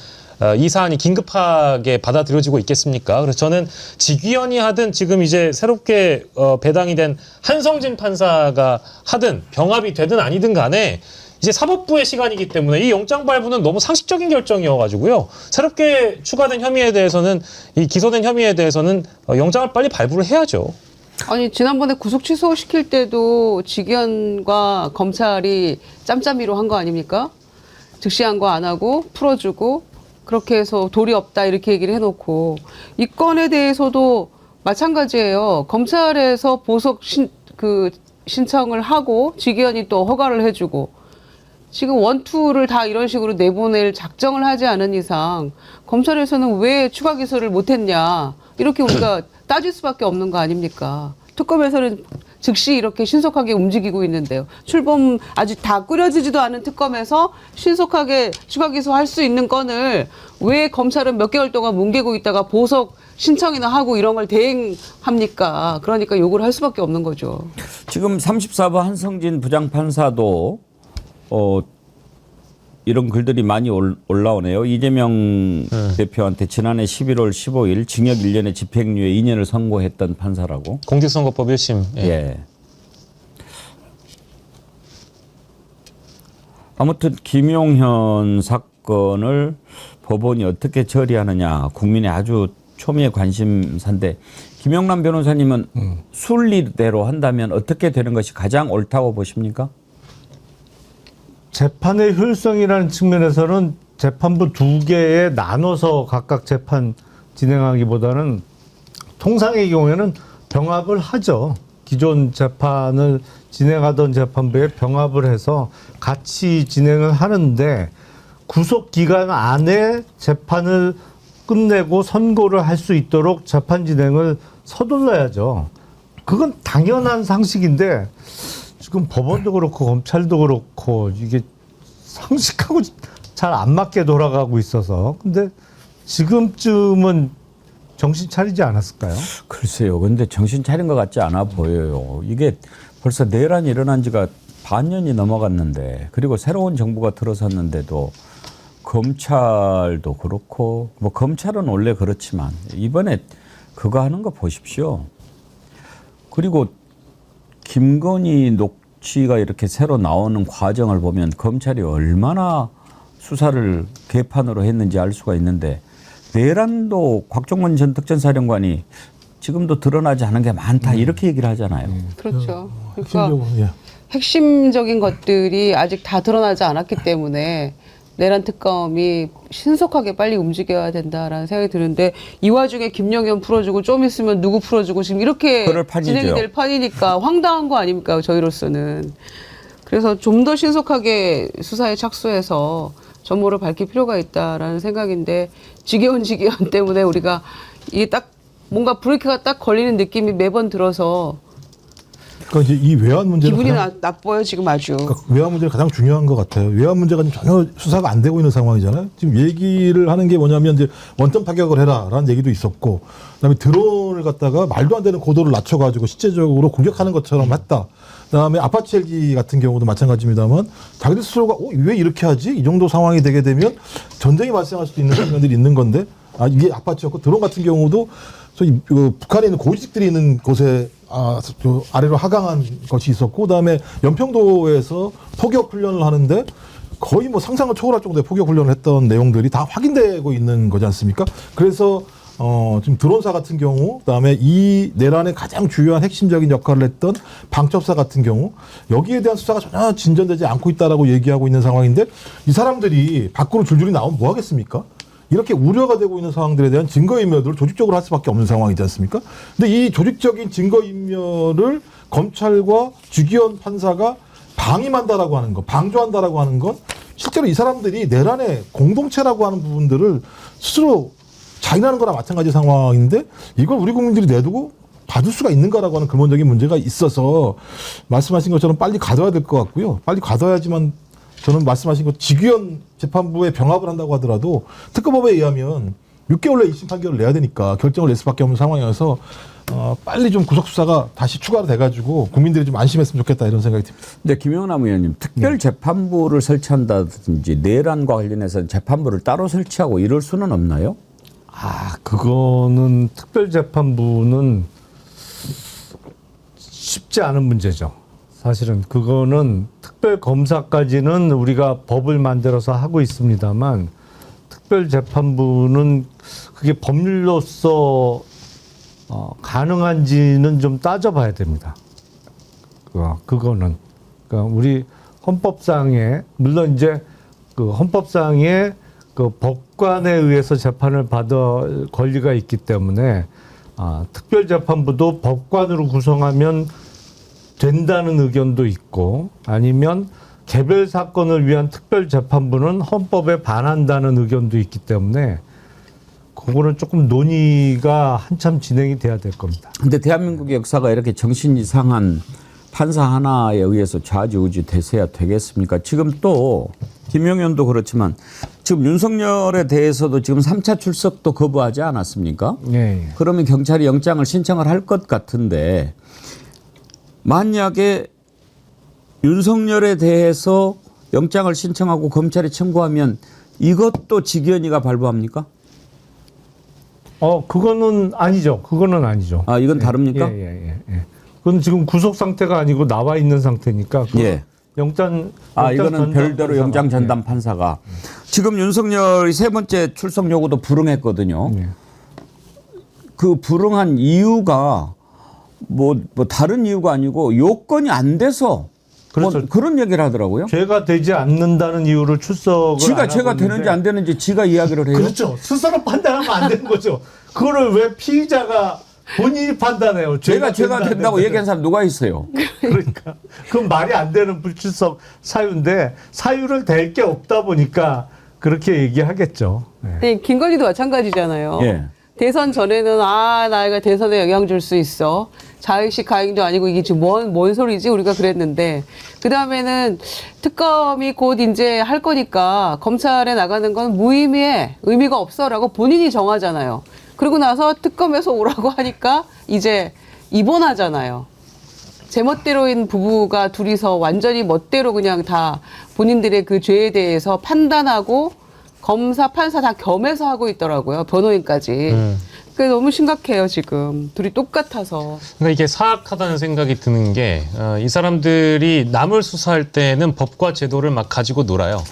이 사안이 긴급하게 받아들여지고 있겠습니까? 그래서 저는 직위원이 하든 지금 이제 새롭게 배당이 된 한성진 판사가 하든 병합이 되든 아니든 간에 이제 사법부의 시간이기 때문에 이 영장 발부는 너무 상식적인 결정이어가지고요. 새롭게 추가된 혐의에 대해서는 이 기소된 혐의에 대해서는 영장을 빨리 발부를 해야죠. 아니 지난번에 구속 취소시킬 때도 직위원과 검찰이 짬짬이로 한 거 아닙니까? 즉시한 거 안 하고 풀어주고 그렇게 해서 도리 없다 이렇게 얘기를 해놓고 이 건에 대해서도 마찬가지예요. 검찰에서 보석 신청을 하고 직위원이 또 허가를 해주고 지금 원투를 다 이런 식으로 내보낼 작정을 하지 않은 이상 검찰에서는 왜 추가 기소를 못했냐 이렇게 우리가 따질 수밖에 없는 거 아닙니까? 특검에서는 즉시 이렇게 신속하게 움직이고 있는데요. 출범 아직 다 꾸려지지도 않은 특검에서 신속하게 추가 기소할 수 있는 건을 왜 검찰은 몇 개월 동안 뭉개고 있다가 보석 신청이나 하고 이런 걸 대행합니까? 그러니까 요구를 할 수밖에 없는 거죠. 지금 34부 한성진 부장판사도 이런 글들이 많이 올라오네요. 이재명 대표한테 지난해 11월 15일 징역 1년에 집행유예 2년을 선고했던 판사라고. 공직선거법 1심. 예. 아무튼 김용현 사건을 법원이 어떻게 처리하느냐 국민의 아주 초미의 관심사인데 김영남 변호사님은 순리대로 한다면 어떻게 되는 것이 가장 옳다고 보십니까? 재판의 효율성이라는 측면에서는 재판부 두 개에 나눠서 각각 재판 진행하기보다는 통상의 경우에는 병합을 하죠. 기존 재판을 진행하던 재판부에 병합을 해서 같이 진행을 하는데 구속 기간 안에 재판을 끝내고 선고를 할 수 있도록 재판 진행을 서둘러야죠. 그건 당연한 상식인데 지금 법원도 그렇고 검찰도 그렇고 이게 상식하고 잘 안 맞게 돌아가고 있어서 근데 지금쯤은 정신 차리지 않았을까요? 글쎄요. 근데 정신 차린 것 같지 않아 보여요. 이게 벌써 내란이 일어난 지가 반년이 넘어갔는데 그리고 새로운 정부가 들어섰는데도 검찰도 그렇고 뭐 검찰은 원래 그렇지만 이번에 그거 하는 거 보십시오. 그리고 김건희 녹취가 이렇게 새로 나오는 과정을 보면 검찰이 얼마나 수사를 개판으로 했는지 알 수가 있는데 내란도 곽종원 전 특전사령관이 지금도 드러나지 않은 게 많다 이렇게 얘기를 하잖아요. 그렇죠. 그러니까 핵심적으로, 예. 핵심적인 것들이 아직 다 드러나지 않았기 때문에 내란 특검이 신속하게 빨리 움직여야 된다라는 생각이 드는데 이 와중에 김영현 풀어주고 좀 있으면 누구 풀어주고 지금 이렇게 그럴 판이죠. 진행이 될 판이니까 황당한 거 아닙니까 저희로서는. 그래서 좀 더 신속하게 수사에 착수해서 전모를 밝힐 필요가 있다라는 생각인데 지겨운 때문에 우리가 이게 딱 뭔가 브레이크가 딱 걸리는 느낌이 매번 들어서 그러니까 이제 이 외환 문제는 기분이 가장, 나빠요 지금 아주. 그러니까 외환 문제가 가장 중요한 것 같아요. 외환 문제가 지금 전혀 수사가 안 되고 있는 상황이잖아요. 지금 얘기를 하는 게 뭐냐면 이제 원점 타격을 해라라는 얘기도 있었고, 그다음에 드론을 갖다가 말도 안 되는 고도를 낮춰가지고 실제적으로 공격하는 것처럼 했다. 그다음에 아파치 헬기 같은 경우도 마찬가지입니다만 자기들 스스로가 왜 이렇게 하지? 이 정도 상황이 되게 되면 전쟁이 발생할 수도 있는 장면들이 있는 건데 이게 아파치였고 드론 같은 경우도 소위 북한에 있는 고위직들이 있는 곳에 아래로 하강한 것이 있었고 그다음에 연평도에서 포격 훈련을 하는데 거의 뭐 상상을 초월할 정도의 포격 훈련을 했던 내용들이 다 확인되고 있는 거지 않습니까? 그래서 지금 드론사 같은 경우, 그다음에 이 내란의 가장 주요한 핵심적인 역할을 했던 방첩사 같은 경우, 여기에 대한 수사가 전혀 진전되지 않고 있다라고 얘기하고 있는 상황인데, 이 사람들이 밖으로 줄줄이 나오면 뭐 하겠습니까? 이렇게 우려가 되고 있는 상황들에 대한 증거인멸을 조직적으로 할 수밖에 없는 상황이지 않습니까? 근데 이 조직적인 증거인멸을 검찰과 주기현 판사가 방임한다라고 하는 것, 방조한다라고 하는 건 실제로 이 사람들이 내란의 공동체라고 하는 부분들을 스스로 자인하는 거나 마찬가지 상황인데 이걸 우리 국민들이 내두고 받을 수가 있는가라고 하는 근본적인 문제가 있어서 말씀하신 것처럼 빨리 가둬야 될 것 같고요. 빨리 가둬야지만 저는 말씀하신 것 직위원 재판부에 병합을 한다고 하더라도 특검법에 의하면 6개월 내에 1심 판결을 내야 되니까 결정을 낼 수밖에 없는 상황이어서 빨리 좀 구속수사가 다시 추가로 돼가지고 국민들이 좀 안심했으면 좋겠다 이런 생각이 듭니다. 근데 김영남 의원님 특별재판부를 설치한다든지 내란과 관련해서 재판부를 따로 설치하고 이럴 수는 없나요? 그거는 특별재판부는 쉽지 않은 문제죠. 사실은 그거는 특별검사까지는 우리가 법을 만들어서 하고 있습니다만 특별재판부는 그게 법률로서 가능한지는 좀 따져봐야 됩니다. 그거는 그러니까 우리 헌법상에 물론 이제 그 헌법상의 그 법관에 의해서 재판을 받을 권리가 있기 때문에 특별재판부도 법관으로 구성하면 된다는 의견도 있고 아니면 개별 사건을 위한 특별재판부는 헌법에 반한다는 의견도 있기 때문에 그거는 조금 논의가 한참 진행이 돼야 될 겁니다. 근데 대한민국의 역사가 이렇게 정신 이상한 판사 하나에 의해서 좌지우지 돼서야 되겠습니까? 지금 또 김용현도 그렇지만 지금 윤석열에 대해서도 지금 3차 출석도 거부하지 않았습니까? 예. 그러면 경찰이 영장을 신청을 할 것 같은데 만약에 윤석열에 대해서 영장을 신청하고 검찰이 청구하면 이것도 직위원회가 발부합니까? 그거는 아니죠. 그거는 아니죠. 아, 이건 다릅니까? 예. 그건 지금 구속 상태가 아니고 나와 있는 상태니까. 그건 예. 영장 이거는 전담 별도로 판사가, 영장 전담 판사가 지금 윤석열이 세 번째 출석 요구도 불응했거든요. 예. 그 불응한 이유가 뭐 다른 이유가 아니고 요건이 안 돼서 그렇죠. 뭐 그런 얘기를 하더라고요. 죄가 되지 않는다는 이유로 출석을 지가 안 죄가 하고 되는지 있는데 안 되는지 지가 이야기를 해요. 그렇죠. 스스로 판단하면 안 되는 거죠. 그거를 왜 피의자가 본인이 판단해요. 죄가 된다고 된다는데. 얘기한 사람 누가 있어요? 그러니까 그건 말이 안 되는 불출석 사유인데 사유를 댈 게 없다 보니까 그렇게 얘기하겠죠. 네. 네, 김건희도 마찬가지잖아요. 예. 대선 전에는 나이가 대선에 영향 줄 수 있어. 자의식 가행도 아니고 이게 지금 뭔 소리지 우리가 그랬는데 그 다음에는 특검이 곧 이제 할 거니까 검찰에 나가는 건 무의미해 의미가 없어라고 본인이 정하잖아요. 그러고 나서 특검에서 오라고 하니까 이제 입원하잖아요. 제멋대로인 부부가 둘이서 완전히 멋대로 그냥 다 본인들의 그 죄에 대해서 판단하고 검사, 판사 다 겸해서 하고 있더라고요. 변호인까지. 그게 너무 심각해요, 지금. 둘이 똑같아서. 근데 이게 사악하다는 생각이 드는 게 이 사람들이 남을 수사할 때는 법과 제도를 막 가지고 놀아요.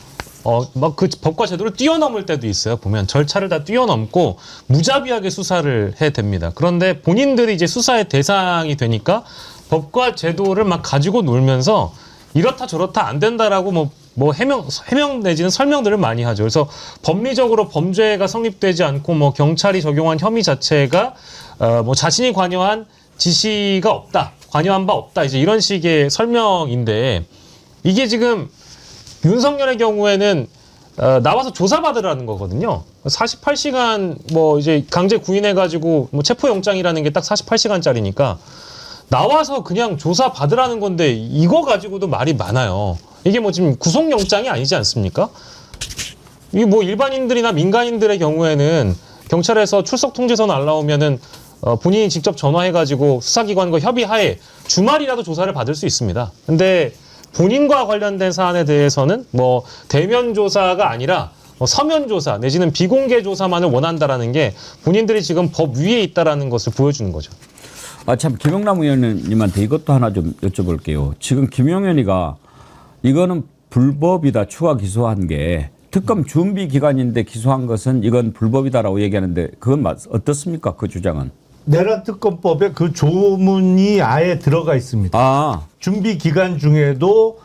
막 그 법과 제도를 뛰어넘을 때도 있어요. 보면 절차를 다 뛰어넘고 무자비하게 수사를 해댑니다. 그런데 본인들이 이제 수사의 대상이 되니까 법과 제도를 막 가지고 놀면서 이렇다 저렇다 안 된다라고 뭐 해명 내지는 설명들을 많이 하죠. 그래서 법리적으로 범죄가 성립되지 않고 뭐 경찰이 적용한 혐의 자체가 뭐 자신이 관여한 지시가 없다, 관여한 바 없다, 이제 이런 식의 설명인데 이게 지금 윤석열의 경우에는 나와서 조사받으라는 거거든요. 48시간 뭐 이제 강제 구인해가지고 뭐 체포영장이라는 게 딱 48시간짜리니까 나와서 그냥 조사받으라는 건데 이거 가지고도 말이 많아요. 이게 뭐 지금 구속영장이 아니지 않습니까? 이게 뭐 일반인들이나 민간인들의 경우에는 경찰에서 출석 통지서 날라오면은 본인이 직접 전화해가지고 수사기관과 협의하에 주말이라도 조사를 받을 수 있습니다. 근데 본인과 관련된 사안에 대해서는 뭐 대면 조사가 아니라 서면 조사 내지는 비공개 조사만을 원한다라는 게 본인들이 지금 법 위에 있다라는 것을 보여주는 거죠. 참 김영남 의원님한테 이것도 하나 좀 여쭤볼게요. 지금 김용현이가 이거는 불법이다 추가 기소한 게 특검 준비 기간인데 기소한 것은 이건 불법이다라고 얘기하는데 그건 어떻습니까? 그 주장은? 내란 특검법에 그 조문이 아예 들어가 있습니다. 준비 기간 중에도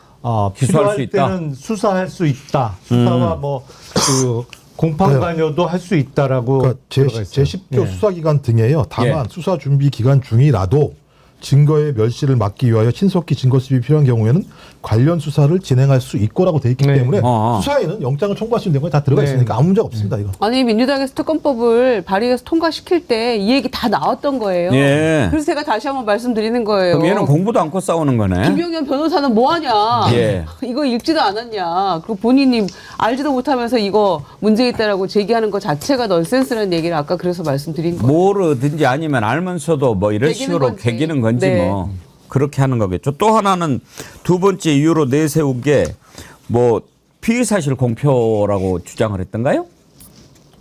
기소할 수 필요할 있다. 때는 수사할 수 있다. 수사와 뭐 그 공판 관여도 할 수 있다라고 그러니까 들어가 있어요. 제10조 예. 수사기간 등에요. 다만 예. 수사 준비 기간 중이라도 증거의 멸시를 막기 위하여 신속히 증거 수집이 필요한 경우에는 관련 수사를 진행할 수 있고라고 돼 있기 네. 때문에 어. 수사에는 영장을 청구할 수 있는 건 다 들어가 네. 있으니까 아무 문제 없습니다. 이거. 아니 민주당에서 특검법을 발의해서 통과시킬 때 이 얘기 다 나왔던 거예요. 예. 그래서 제가 다시 한번 말씀드리는 거예요. 그럼 얘는 공부도 않고 싸우는 거네. 김용현 변호사는 뭐 하냐? 예. 이거 읽지도 않았냐? 그리고 본인이 알지도 못하면서 이거 문제 있다라고 제기하는 것 자체가 넌센스라는 얘기를 아까 그래서 말씀드린 거예요. 모르든지 아니면 알면서도 뭐 이런 개기는 식으로 건지. 개기는 건지 네. 뭐 그렇게 하는 거겠죠. 또 하나는 두 번째 이유로 내세운 게 뭐 피의사실 공표라고 주장을 했던가요?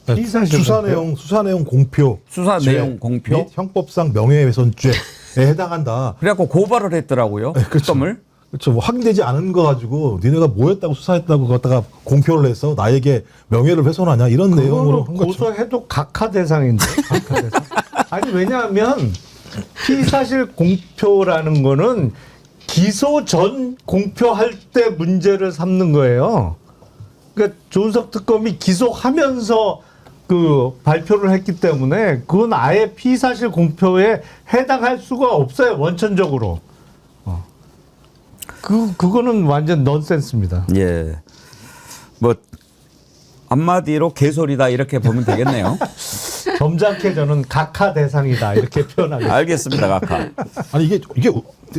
피의사실 수사 공표? 내용 공표, 수사 죄 내용 공표? 및 형법상 명예훼손죄에 해당한다. 그래갖고 고발을 했더라고요. 그렇죠. 특검을. 그렇죠. 뭐 확인되지 않은 거 가지고 니네가 뭐 했다고 수사했다고 갖다가 공표를 해서 나에게 명예를 훼손하냐 이런 내용으로 한 거죠. 고소해도 각하 대상인데. 각하 대상. 아니 왜냐하면 피의사실 공표라는 거는 기소 전 공표할 때 문제를 삼는 거예요. 그러니까 조은석 특검이 기소하면서 그 발표를 했기 때문에 그건 아예 피의사실 공표에 해당할 수가 없어요, 원천적으로. 그거는 완전 넌센스입니다. 예. 뭐 한마디로 개소리다 이렇게 보면 되겠네요. 점잖게 저는 각하 대상이다 이렇게 표현하겠습니다. 알겠습니다, 각하. 아니 이게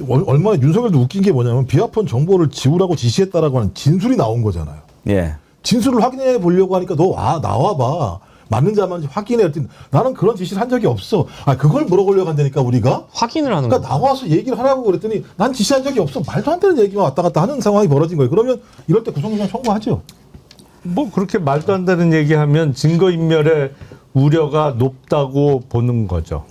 얼마나 윤석열도 웃긴 게 뭐냐면 비하폰 정보를 지우라고 지시했다라고 하는 진술이 나온 거잖아요. 예. 진술을 확인해 보려고 하니까 너 나와봐. 맞는지 안 맞는지 확인해. 했더니 나는 그런 지시를 한 적이 없어. 그걸 물어보려고 한다니까 우리가. 확인을 하는 그러니까 거예요. 나와서 얘기를 하라고 그랬더니 난 지시한 적이 없어. 말도 안 되는 얘기만 왔다 갔다 하는 상황이 벌어진 거예요. 그러면 이럴 때 구속영장 청구하죠. 뭐 그렇게 말도 안 되는 얘기하면 증거인멸의 우려가 높다고 보는 거죠.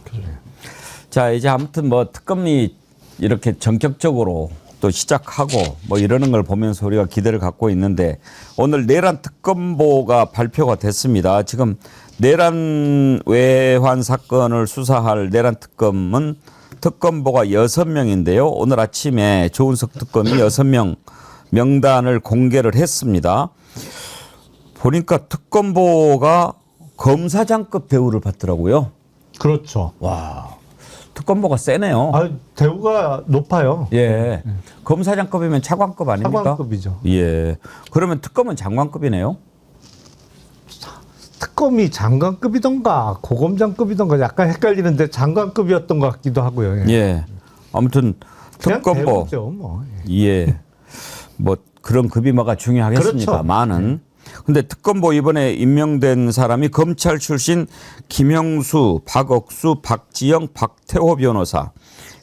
자, 이제 아무튼 뭐 특검이 이렇게 전격적으로 또 시작하고 뭐 이러는 걸 보면서 우리가 기대를 갖고 있는데 오늘 내란 특검보가 발표가 됐습니다. 지금 내란 외환 사건을 수사할 내란 특검은 특검보가 6명인데요. 오늘 아침에 조은석 특검이 6명 명단을 공개를 했습니다. 보니까 특검보가 검사장급 대우를 받더라고요. 그렇죠. 와, 특검보가 세네요. 대우가 높아요. 예, 검사장급이면 차관급 아닙니까? 차관급이죠. 예, 그러면 특검은 장관급이네요. 특검이 장관급이던가 고검장급이던가 약간 헷갈리는데 장관급이었던 것 같기도 하고요. 예, 아무튼 그냥 특검보 대우죠, 뭐. 예, 뭐 그런 급이 뭐가 중요하겠습니까? 그렇죠. 많은. 근데 특검보 이번에 임명된 사람이 검찰 출신 김형수, 박억수, 박지영, 박태호 변호사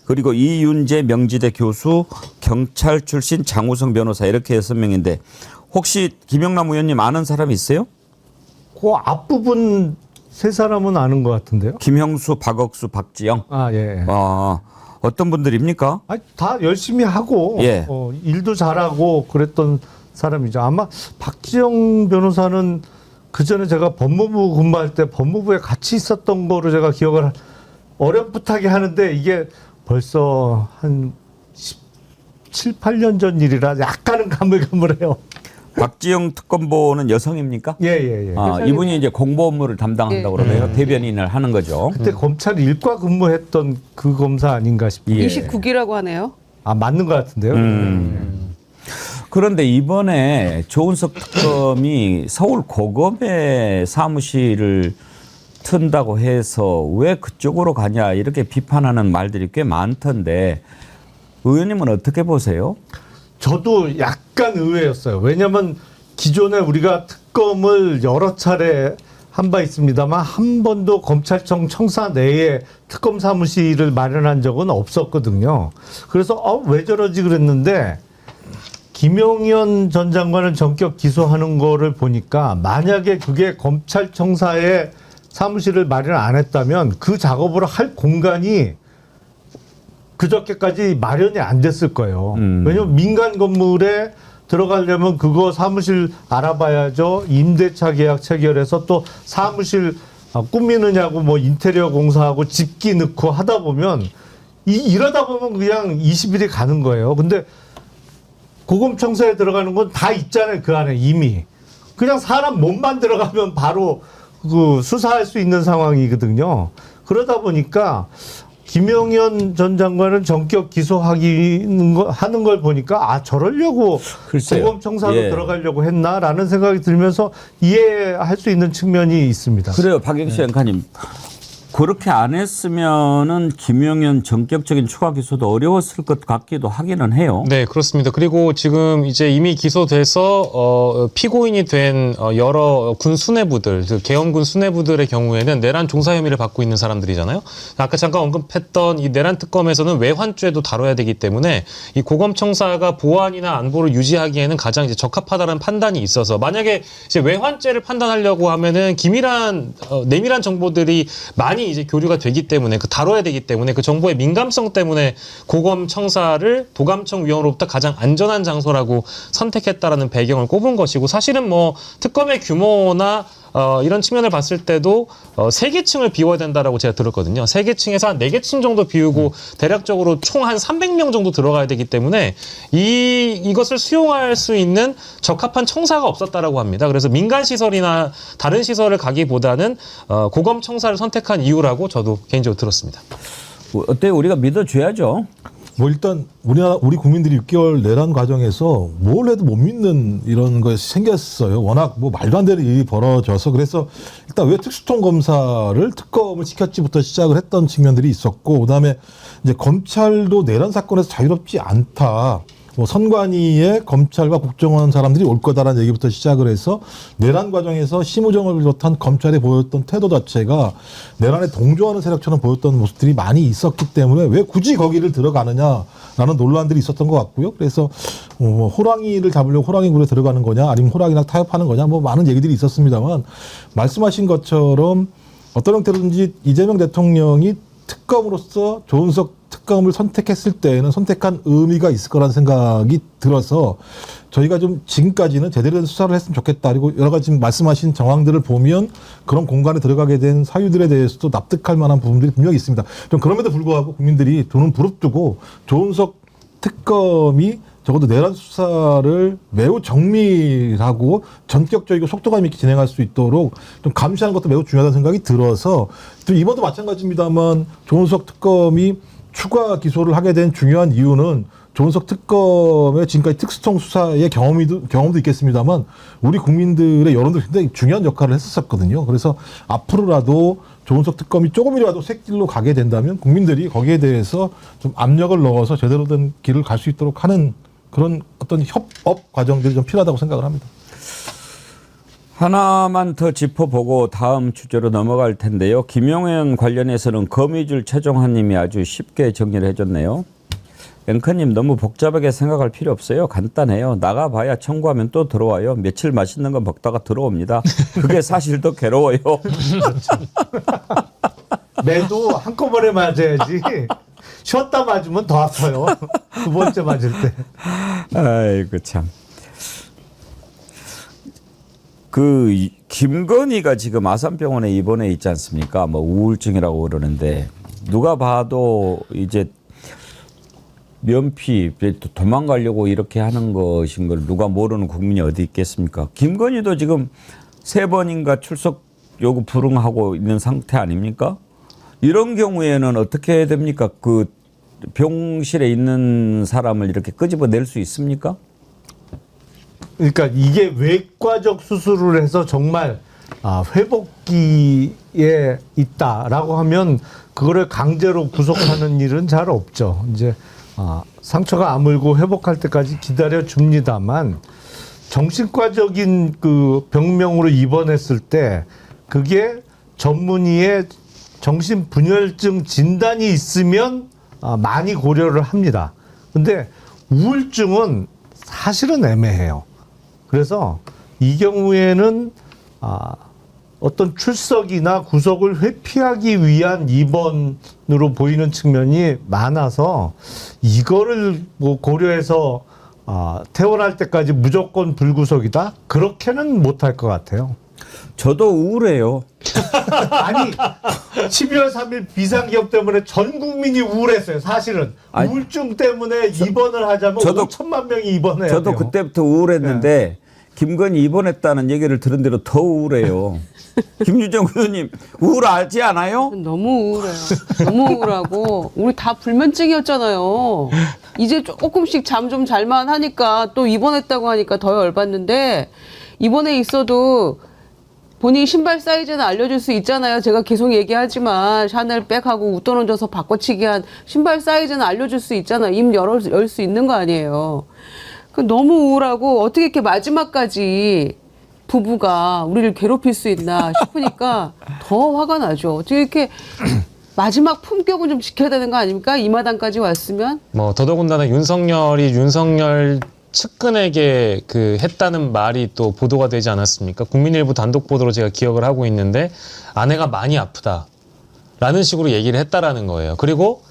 그리고 이윤재 명지대 교수, 경찰 출신 장우성 변호사 이렇게 6명인데 혹시 김영남 의원님 아는 사람 있어요? 그 앞부분 세 사람은 아는 것 같은데요. 김형수, 박억수, 박지영. 예. 어떤 분들입니까? 다 열심히 하고 예. 일도 잘하고 그랬던 사람이죠. 아마 박지영 변호사는 그 전에 제가 법무부 근무할 때 법무부에 같이 있었던 거로 제가 기억을 어렴풋하게 하는데 이게 벌써 한 17, 8년 전 일이라 약간은 가물가물해요. 박지영 특검보는 여성입니까? 예. 이분이 이제 공보 업무를 담당한다고 그러네요. 대변인을 하는 거죠. 그때 검찰 일과 근무했던 그 검사 아닌가 싶어요. 예. 29기라고 하네요. 맞는 것 같은데요. 그런데 이번에 조은석 특검이 서울 고검의 사무실을 튼다고 해서 왜 그쪽으로 가냐 이렇게 비판하는 말들이 꽤 많던데 의원님은 어떻게 보세요? 저도 약간 의외였어요. 왜냐하면 기존에 우리가 특검을 여러 차례 한 바 있습니다만 한 번도 검찰청 청사 내에 특검 사무실을 마련한 적은 없었거든요. 그래서 왜 저러지 그랬는데 김용현 전 장관을 전격 기소하는 거를 보니까 만약에 그게 검찰청사에 사무실을 마련 안 했다면 그 작업을 할 공간이 그저께까지 마련이 안 됐을 거예요. 왜냐하면 민간 건물에 들어가려면 그거 사무실 알아봐야죠. 임대차 계약 체결해서 또 사무실 꾸미느냐고 뭐 인테리어 공사하고 집기 넣고 하다 보면 이러다 보면 그냥 20일이 가는 거예요. 근데 고검청사에 들어가는 건 다 있잖아요. 그 안에 이미. 그냥 사람 몸만 들어가면 바로 그 수사할 수 있는 상황이거든요. 그러다 보니까 김용현 전 장관은 전격 기소하는 걸 보니까 저러려고 글쎄요. 고검청사로 예. 들어가려고 했나라는 생각이 들면서 이해할 수 있는 측면이 있습니다. 그래요, 박영수 앵커님. 그렇게 안 했으면은 김용현 전격적인 추가 기소도 어려웠을 것 같기도 하기는 해요. 네, 그렇습니다. 그리고 지금 이제 이미 기소돼서 피고인이 된 여러 군 수뇌부들, 계엄군 수뇌부들의 경우에는 내란 종사 혐의를 받고 있는 사람들이잖아요. 아까 잠깐 언급했던 이 내란 특검에서는 외환죄도 다뤄야 되기 때문에 이 고검청사가 보안이나 안보를 유지하기에는 가장 이제 적합하다는 판단이 있어서 만약에 이제 외환죄를 판단하려고 하면은 기밀한 내밀한 정보들이 많이 이제 교류가 되기 때문에 다뤄야 되기 때문에 그 정보의 민감성 때문에 고검청사를 도감청 위원으로부터 가장 안전한 장소라고 선택했다라는 배경을 꼽은 것이고 사실은 뭐 특검의 규모나 이런 측면을 봤을 때도 3계층을 비워야 된다라고 제가 들었거든요. 3계층에서 한 4계층 정도 비우고 대략적으로 총 한 300명 정도 들어가야 되기 때문에 이것을 수용할 수 있는 적합한 청사가 없었다라고 합니다. 그래서 민간 시설이나 다른 시설을 가기보다는 고검 청사를 선택한 이유라고 저도 개인적으로 들었습니다. 어때 우리가 믿어줘야죠. 뭐 일단 우리 국민들이 6개월 내란 과정에서 뭘 해도 못 믿는 이런 것이 생겼어요. 워낙 뭐 말도 안 되는 일이 벌어져서 그래서 일단 왜 특수통 검사를 특검을 시켰지부터 시작을 했던 측면들이 있었고 그다음에 이제 검찰도 내란 사건에서 자유롭지 않다. 뭐 선관위에 검찰과 국정원 사람들이 올 거다라는 얘기부터 시작을 해서 내란 과정에서 심우정을 비롯한 검찰이 보였던 태도 자체가 내란에 동조하는 세력처럼 보였던 모습들이 많이 있었기 때문에 왜 굳이 거기를 들어가느냐라는 논란들이 있었던 것 같고요. 그래서 호랑이를 잡으려고 호랑이 굴에 들어가는 거냐 아니면 호랑이랑 타협하는 거냐 뭐 많은 얘기들이 있었습니다만 말씀하신 것처럼 어떤 형태로든지 이재명 대통령이 특검으로서 조은석 특검을 선택했을 때에는 선택한 의미가 있을 거라는 생각이 들어서 저희가 좀 지금까지는 제대로 된 수사를 했으면 좋겠다. 그리고 여러 가지 지금 말씀하신 정황들을 보면 그런 공간에 들어가게 된 사유들에 대해서도 납득할 만한 부분들이 분명히 있습니다. 좀 그럼에도 불구하고 국민들이 두 눈 부릅뜨고 조은석 특검이 적어도 내란 수사를 매우 정밀하고 전격적이고 속도감 있게 진행할 수 있도록 좀 감시하는 것도 매우 중요하다는 생각이 들어서 또 이번도 마찬가지입니다만 조은석 특검이 추가 기소를 하게 된 중요한 이유는 조은석 특검의 지금까지 특수통 수사의 경험도 있겠습니다만 우리 국민들의 여론도 굉장히 중요한 역할을 했었거든요. 그래서 앞으로라도 조은석 특검이 조금이라도 새길로 가게 된다면 국민들이 거기에 대해서 좀 압력을 넣어서 제대로 된 길을 갈 수 있도록 하는 그런 어떤 협업 과정들이 좀 필요하다고 생각을 합니다. 하나만 더 짚어보고 다음 주제로 넘어갈 텐데요. 김용현 관련해서는 거미줄 최종환님이 아주 쉽게 정리를 해줬네요. 앵커님 너무 복잡하게 생각할 필요 없어요. 간단해요. 나가봐야 청구하면 또 들어와요. 며칠 맛있는 거 먹다가 들어옵니다. 그게 사실 더 괴로워요. 매도 한꺼번에 맞아야지. 쉬었다 맞으면 더 아파요. 두 번째 맞을 때. 아이고 참. 그 김건희가 지금 아산병원에 입원해 있지 않습니까? 뭐 우울증이라고 그러는데 누가 봐도 이제 면피 도망가려고 이렇게 하는 것인 걸 누가 모르는 국민이 어디 있겠습니까? 김건희도 지금 3번인가 출석 요구 불응하고 있는 상태 아닙니까? 이런 경우에는 어떻게 해야 됩니까? 그 병실에 있는 사람을 이렇게 끄집어낼 수 있습니까? 그러니까 이게 외과적 수술을 해서 정말 회복기에 있다라고 하면 그거를 강제로 구속하는 일은 잘 없죠. 이제 상처가 아물고 회복할 때까지 기다려 줍니다만 정신과적인 그 병명으로 입원했을 때 그게 전문의의 정신분열증 진단이 있으면 많이 고려를 합니다. 근데 우울증은 사실은 애매해요. 그래서 이 경우에는 어떤 출석이나 구속을 회피하기 위한 입원으로 보이는 측면이 많아서 이거를 뭐 고려해서 퇴원할 때까지 무조건 불구속이다? 그렇게는 못할 것 같아요. 저도 우울해요. 아니 12월 3일 비상기업 때문에 전 국민이 우울했어요. 사실은 아니, 우울증 때문에 입원을 하자면 저도 5천만 명이 입원해야 저도 돼요. 그때부터 우울했는데 김건희 입원했다는 얘기를 들은 대로 더 우울해요. 김유정 의원님 우울하지 않아요? 너무 우울해요. 너무 우울하고 우리 다 불면증이었잖아요. 이제 조금씩 잠 좀 잘만 하니까 또 입원했다고 하니까 더 열받는데 입원해 있어도 본인 신발 사이즈는 알려줄 수 있잖아요. 제가 계속 얘기하지만 샤넬 백하고 웃돈 얹어서 바꿔치기 한 신발 사이즈는 알려줄 수 있잖아요. 입 열 수 있는 거 아니에요. 너무 우울하고 어떻게 이렇게 마지막까지 부부가 우리를 괴롭힐 수 있나 싶으니까 더 화가 나죠. 어떻게 이렇게 마지막 품격은 좀 지켜야 되는 거 아닙니까? 이 마당까지 왔으면. 뭐 더더군다나 윤석열 측근에게 그 했다는 말이 또 보도가 되지 않았습니까? 국민일보 단독 보도로 제가 기억을 하고 있는데 아내가 많이 아프다라는 식으로 얘기를 했다라는 거예요. 그리고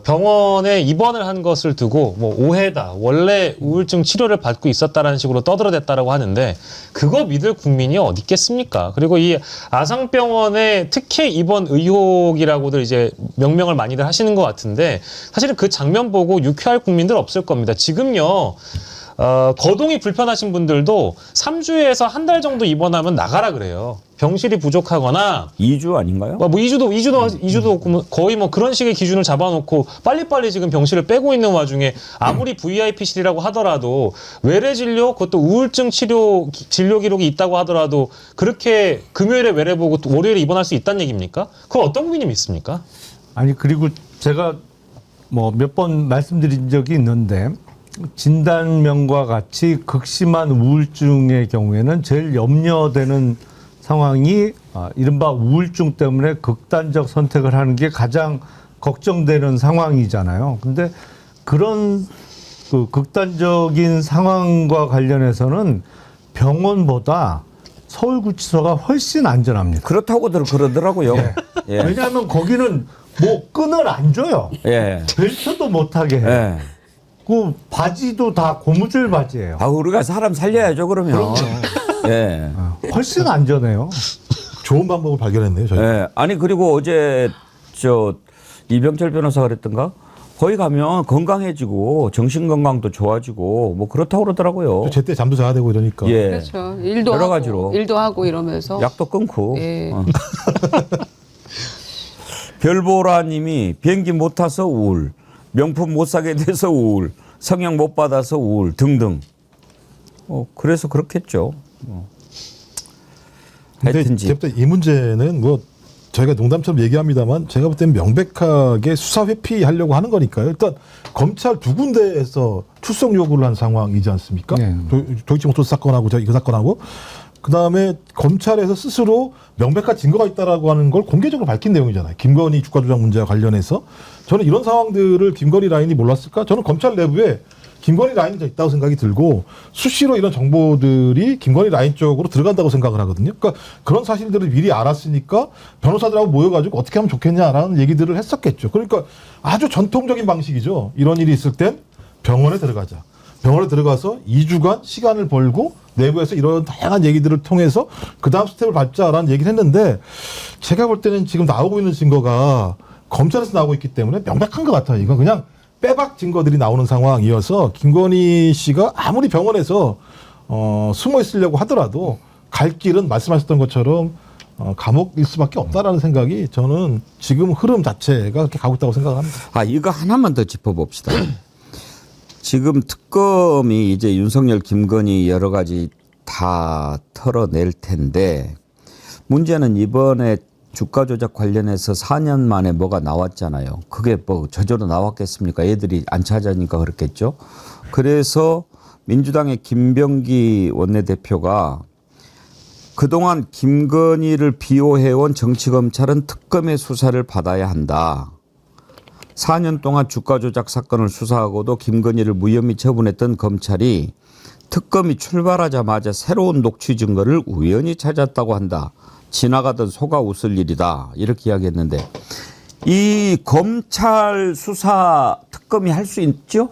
병원에 입원을 한 것을 두고 뭐 오해다, 원래 우울증 치료를 받고 있었다라는 식으로 떠들어댔다라고 하는데 그거 믿을 국민이 어디 있겠습니까? 그리고 이 아상병원의 특혜 입원 의혹이라고들 이제 명명을 많이들 하시는 것 같은데 사실은 그 장면 보고 유쾌할 국민들 없을 겁니다. 지금요. 거동이 불편하신 분들도 3주에서 한 달 정도 입원하면 나가라 그래요. 병실이 부족하거나 2주 아닌가요? 뭐 2주도 거의 뭐 그런 식의 기준을 잡아놓고 빨리빨리 지금 병실을 빼고 있는 와중에 아무리 VIP실이라고 하더라도 외래 진료, 그것도 우울증 치료 진료 기록이 있다고 하더라도 그렇게 금요일에 외래 보고 또 월요일에 입원할 수 있다는 얘기입니까? 그걸 어떤 국민이 믿습니까? 아니 그리고 제가 뭐 몇 번 말씀드린 적이 있는데 진단명과 같이 극심한 우울증의 경우에는 제일 염려되는 상황이 이른바 우울증 때문에 극단적 선택을 하는 게 가장 걱정되는 상황이잖아요. 근데 그런 그 극단적인 상황과 관련해서는 병원보다 서울구치소가 훨씬 안전합니다. 그렇다고들 그러더라고요. 예. 예. 왜냐하면 거기는 뭐 끈을 안 줘요. 예. 벨트도 못하게 해요. 예. 그 바지도 다 고무줄 바지예요. 우리가 사람 살려야죠, 그러면. 예. 훨씬 안전해요. 좋은 방법을 발견했네요. 저희. 예. 아니, 그리고 어제 이병철 변호사가 그랬던가? 거기 가면 건강해지고 정신 건강도 좋아지고 뭐 그렇다고 그러더라고요. 제때 잠도 자야 되고 이러니까. 예. 그렇죠. 일도 여러 하고, 가지로. 일도 하고 이러면서. 약도 끊고. 예. 별보라님이 비행기 못 타서 우울, 명품 못 사게 돼서 우울, 성형 못 받아서 우울 등등. 그래서 그렇겠죠. 근데 하여튼지. 제가 볼 때 이 문제는 뭐 저희가 농담처럼 얘기합니다만 제가 볼 때는 명백하게 수사 회피하려고 하는 거니까요. 일단 검찰 두 군데에서 출석 요구를 한 상황이지 않습니까? 네. 도이치모터스 사건하고 이 사건하고 그다음에 검찰에서 스스로 명백한 증거가 있다라고 하는 걸 공개적으로 밝힌 내용이잖아요. 김건희 주가 조작 문제와 관련해서 저는 이런 상황들을 김건희 라인이 몰랐을까? 저는 검찰 내부에 김건희 라인이 있다고 생각이 들고 수시로 이런 정보들이 김건희 라인 쪽으로 들어간다고 생각을 하거든요. 그러니까 그런 사실들을 미리 알았으니까 변호사들하고 모여가지고 어떻게 하면 좋겠냐라는 얘기들을 했었겠죠. 그러니까 아주 전통적인 방식이죠. 이런 일이 있을 땐 병원에 들어가자. 병원에 들어가서 2주간 시간을 벌고 내부에서 이런 다양한 얘기들을 통해서 그 다음 스텝을 밟자라는 얘기를 했는데 제가 볼 때는 지금 나오고 있는 증거가 검찰에서 나오고 있기 때문에 명백한 것 같아요. 이건 그냥 빼박 증거들이 나오는 상황이어서 김건희 씨가 아무리 병원에서 숨어 있으려고 하더라도 갈 길은 말씀하셨던 것처럼 감옥일 수밖에 없다라는 생각이 저는 지금 흐름 자체가 그렇게 가고 있다고 생각합니다. 이거 하나만 더 짚어봅시다. 지금 특검이 이제 윤석열, 김건희 여러 가지 다 털어낼 텐데 문제는 이번에 주가 조작 관련해서 4년 만에 뭐가 나왔잖아요. 그게 뭐 저절로 나왔겠습니까? 애들이 안 찾아니까 그렇겠죠. 그래서 민주당의 김병기 원내대표가 그동안 김건희를 비호해온 정치검찰은 특검의 수사를 받아야 한다. 4년 동안 주가 조작 사건을 수사하고도 김건희를 무혐의 처분했던 검찰이 특검이 출발하자마자 새로운 녹취 증거를 우연히 찾았다고 한다. 지나가던 소가 웃을 일이다. 이렇게 이야기했는데 이 검찰 수사 특검이 할 수 있죠?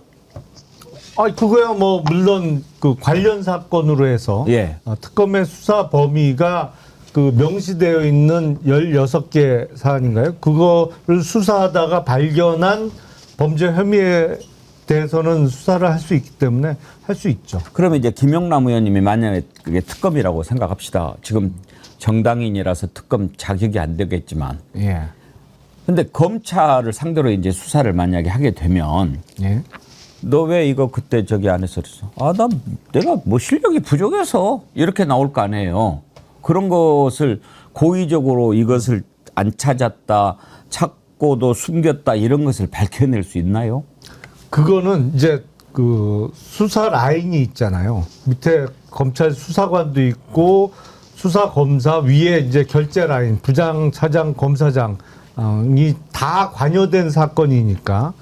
그거야 뭐 물론 그 관련 사건으로 해서 예. 특검의 수사 범위가 그 명시되어 있는 16개 사안인가요? 그거를 수사하다가 발견한 범죄 혐의에 대해서는 수사를 할 수 있기 때문에 할 수 있죠. 그러면 이제 김영남 의원님이 만약에 그게 특검이라고 생각합시다. 지금 정당인이라서 특검 자격이 안 되겠지만. 예. 근데 검찰을 상대로 이제 수사를 만약에 하게 되면 예. 너 왜 이거 그때 저기 안 했어? 그랬어. 내가 뭐 실력이 부족해서 이렇게 나올 거 아니에요. 그런 것을 고의적으로 이것을 안 찾았다, 찾고도 숨겼다 이런 것을 밝혀낼 수 있나요? 그거는 이제 그 수사 라인이 있잖아요. 밑에 검찰 수사관도 있고 수사 검사 위에 이제 결재 라인, 부장, 차장, 검사장이 다 관여된 사건이니까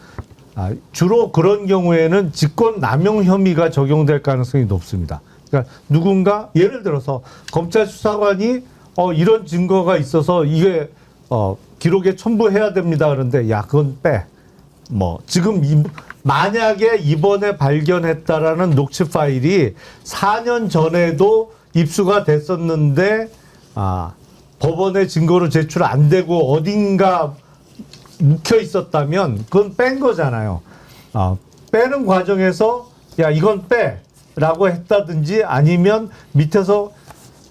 주로 그런 경우에는 직권 남용 혐의가 적용될 가능성이 높습니다. 그러니까 누군가 예를 들어서 검찰 수사관이 이런 증거가 있어서 이게 기록에 첨부해야 됩니다. 그런데 야 그건 빼. 뭐 지금 만약에 이번에 발견했다라는 녹취 파일이 4년 전에도 입수가 됐었는데 법원에 증거로 제출 안 되고 어딘가 묵혀 있었다면 그건 뺀 거잖아요. 빼는 과정에서 야 이건 빼라고 했다든지 아니면 밑에서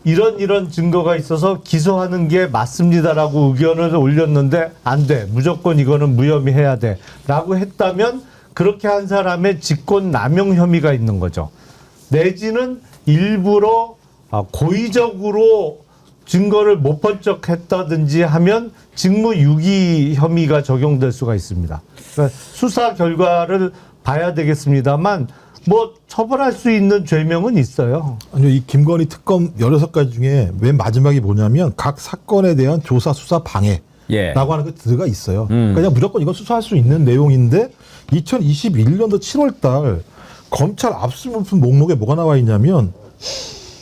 이런 증거가 있어서 기소하는 게 맞습니다라고 의견을 올렸는데 안 돼. 무조건 이거는 무혐의 해야 돼. 라고 했다면 그렇게 한 사람의 직권 남용 혐의가 있는 거죠. 내지는 일부러 고의적으로 증거를 못 번쩍했다든지 하면 직무유기 혐의가 적용될 수가 있습니다. 그러니까 수사 결과를 봐야 되겠습니다만 뭐 처벌할 수 있는 죄명은 있어요. 아니요, 이 김건희 특검 16가지 중에 맨 마지막이 뭐냐면 각 사건에 대한 조사, 수사, 방해라고 예. 하는 게 들어가 있어요. 그냥 무조건 이건 수사할 수 있는 내용인데 2021년도 7월 달 검찰 압수물품 목록에 뭐가 나와 있냐면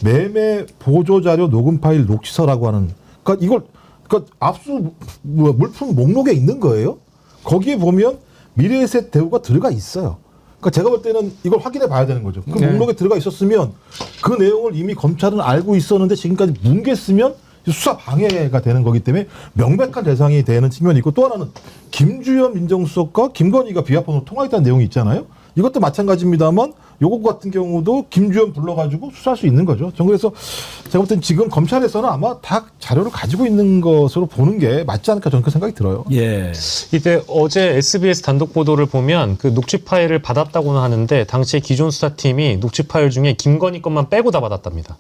매매 보조자료 녹음 파일 녹취서라고 하는 그러니까 압수 물품 목록에 있는 거예요. 거기에 보면 미래에셋 대우가 들어가 있어요. 그러니까 제가 볼 때는 이걸 확인해 봐야 되는 거죠. 그 목록에 들어가 있었으면 그 내용을 이미 검찰은 알고 있었는데 지금까지 뭉갰으면 수사 방해가 되는 거기 때문에 명백한 대상이 되는 측면이 있고 또 하나는 김주현 민정수석과 김건희가 비화폰으로 통화했다는 내용이 있잖아요. 이것도 마찬가지입니다만 요거 같은 경우도 김주현 불러가지고 수사할 수 있는 거죠. 전 그래서 제가 볼 땐 지금 검찰에서는 아마 다 자료를 가지고 있는 것으로 보는 게 맞지 않을까 저는 그 생각이 들어요. 예. 이때 어제 SBS 단독 보도를 보면 그 녹취 파일을 받았다고는 하는데 당시에 기존 수사팀이 녹취 파일 중에 김건희 것만 빼고 다 받았답니다.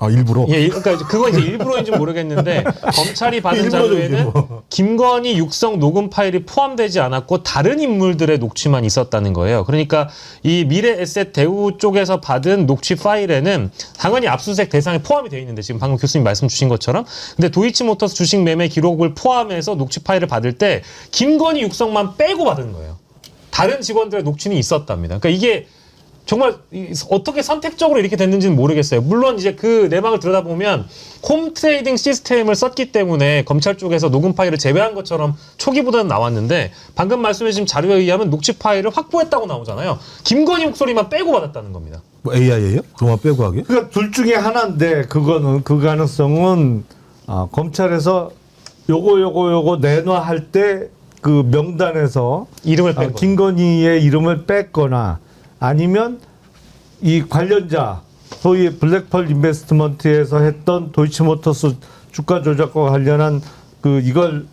일부러? 예, 그러니까 그건 이제 일부러인지 모르겠는데 검찰이 받은 자료에는 김건희 육성 녹음 파일이 포함되지 않았고 다른 인물들의 녹취만 있었다는 거예요. 그러니까 이 미래에셋 대우 쪽에서 받은 녹취 파일에는 당연히 압수수색 대상에 포함이 되어 있는데 지금 방금 교수님 말씀 주신 것처럼 근데 도이치모터스 주식 매매 기록을 포함해서 녹취 파일을 받을 때 김건희 육성만 빼고 받은 거예요. 다른 직원들의 녹취는 있었답니다. 그러니까 이게 정말 어떻게 선택적으로 이렇게 됐는지는 모르겠어요. 물론 이제 그 내막을 들여다보면 홈 트레이딩 시스템을 썼기 때문에 검찰 쪽에서 녹음 파일을 제외한 것처럼 초기보다는 나왔는데 방금 말씀해 주신 자료에 의하면 녹취 파일을 확보했다고 나오잖아요. 김건희 목소리만 빼고 받았다는 겁니다. 뭐 AI예요? 그만 빼고 하게? 그러니까 둘 중에 하나인데 그거는 그 가능성은 검찰에서 요거 내놔 할 때 그 명단에서 이름을 뺀 거. 김건희의 이름을 뺐거나 아니면 이 관련자 소위 블랙펄 인베스트먼트에서 했던 도이치모터스 주가 조작과 관련한 그 이걸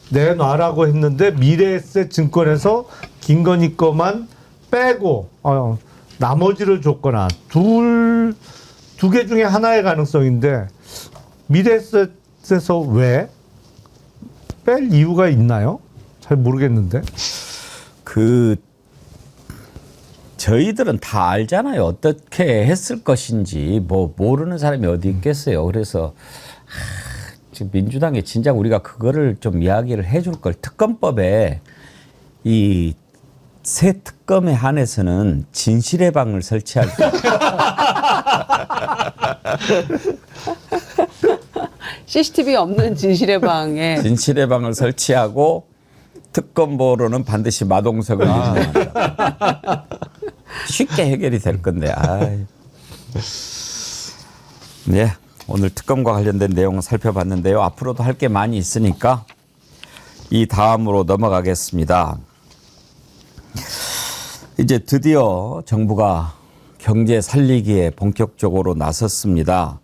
내놔라고 했는데 미래에셋 증권에서 김건희 거만 빼고 나머지를 줬거나 두 개 중에 하나의 가능성인데 미래에셋에서 왜 뺄 이유가 있나요? 잘 모르겠는데. 저희들은 다 알잖아요. 어떻게 했을 것인지 뭐 모르는 사람이 어디 있겠어요. 그래서 지금 민주당에 진작 우리가 그거를 좀 이야기를 해줄 걸. 특검법에 이 새 특검에 한해서는 진실의 방을 설치할 수 CCTV 없는 진실의 방에 진실의 방을 설치하고 특검보로는 반드시 마동석을 쉽게 해결이 될 건데. 네, 오늘 특검과 관련된 내용을 살펴봤는데요. 앞으로도 할 게 많이 있으니까 이 다음으로 넘어가겠습니다. 이제 드디어 정부가 경제 살리기에 본격적으로 나섰습니다.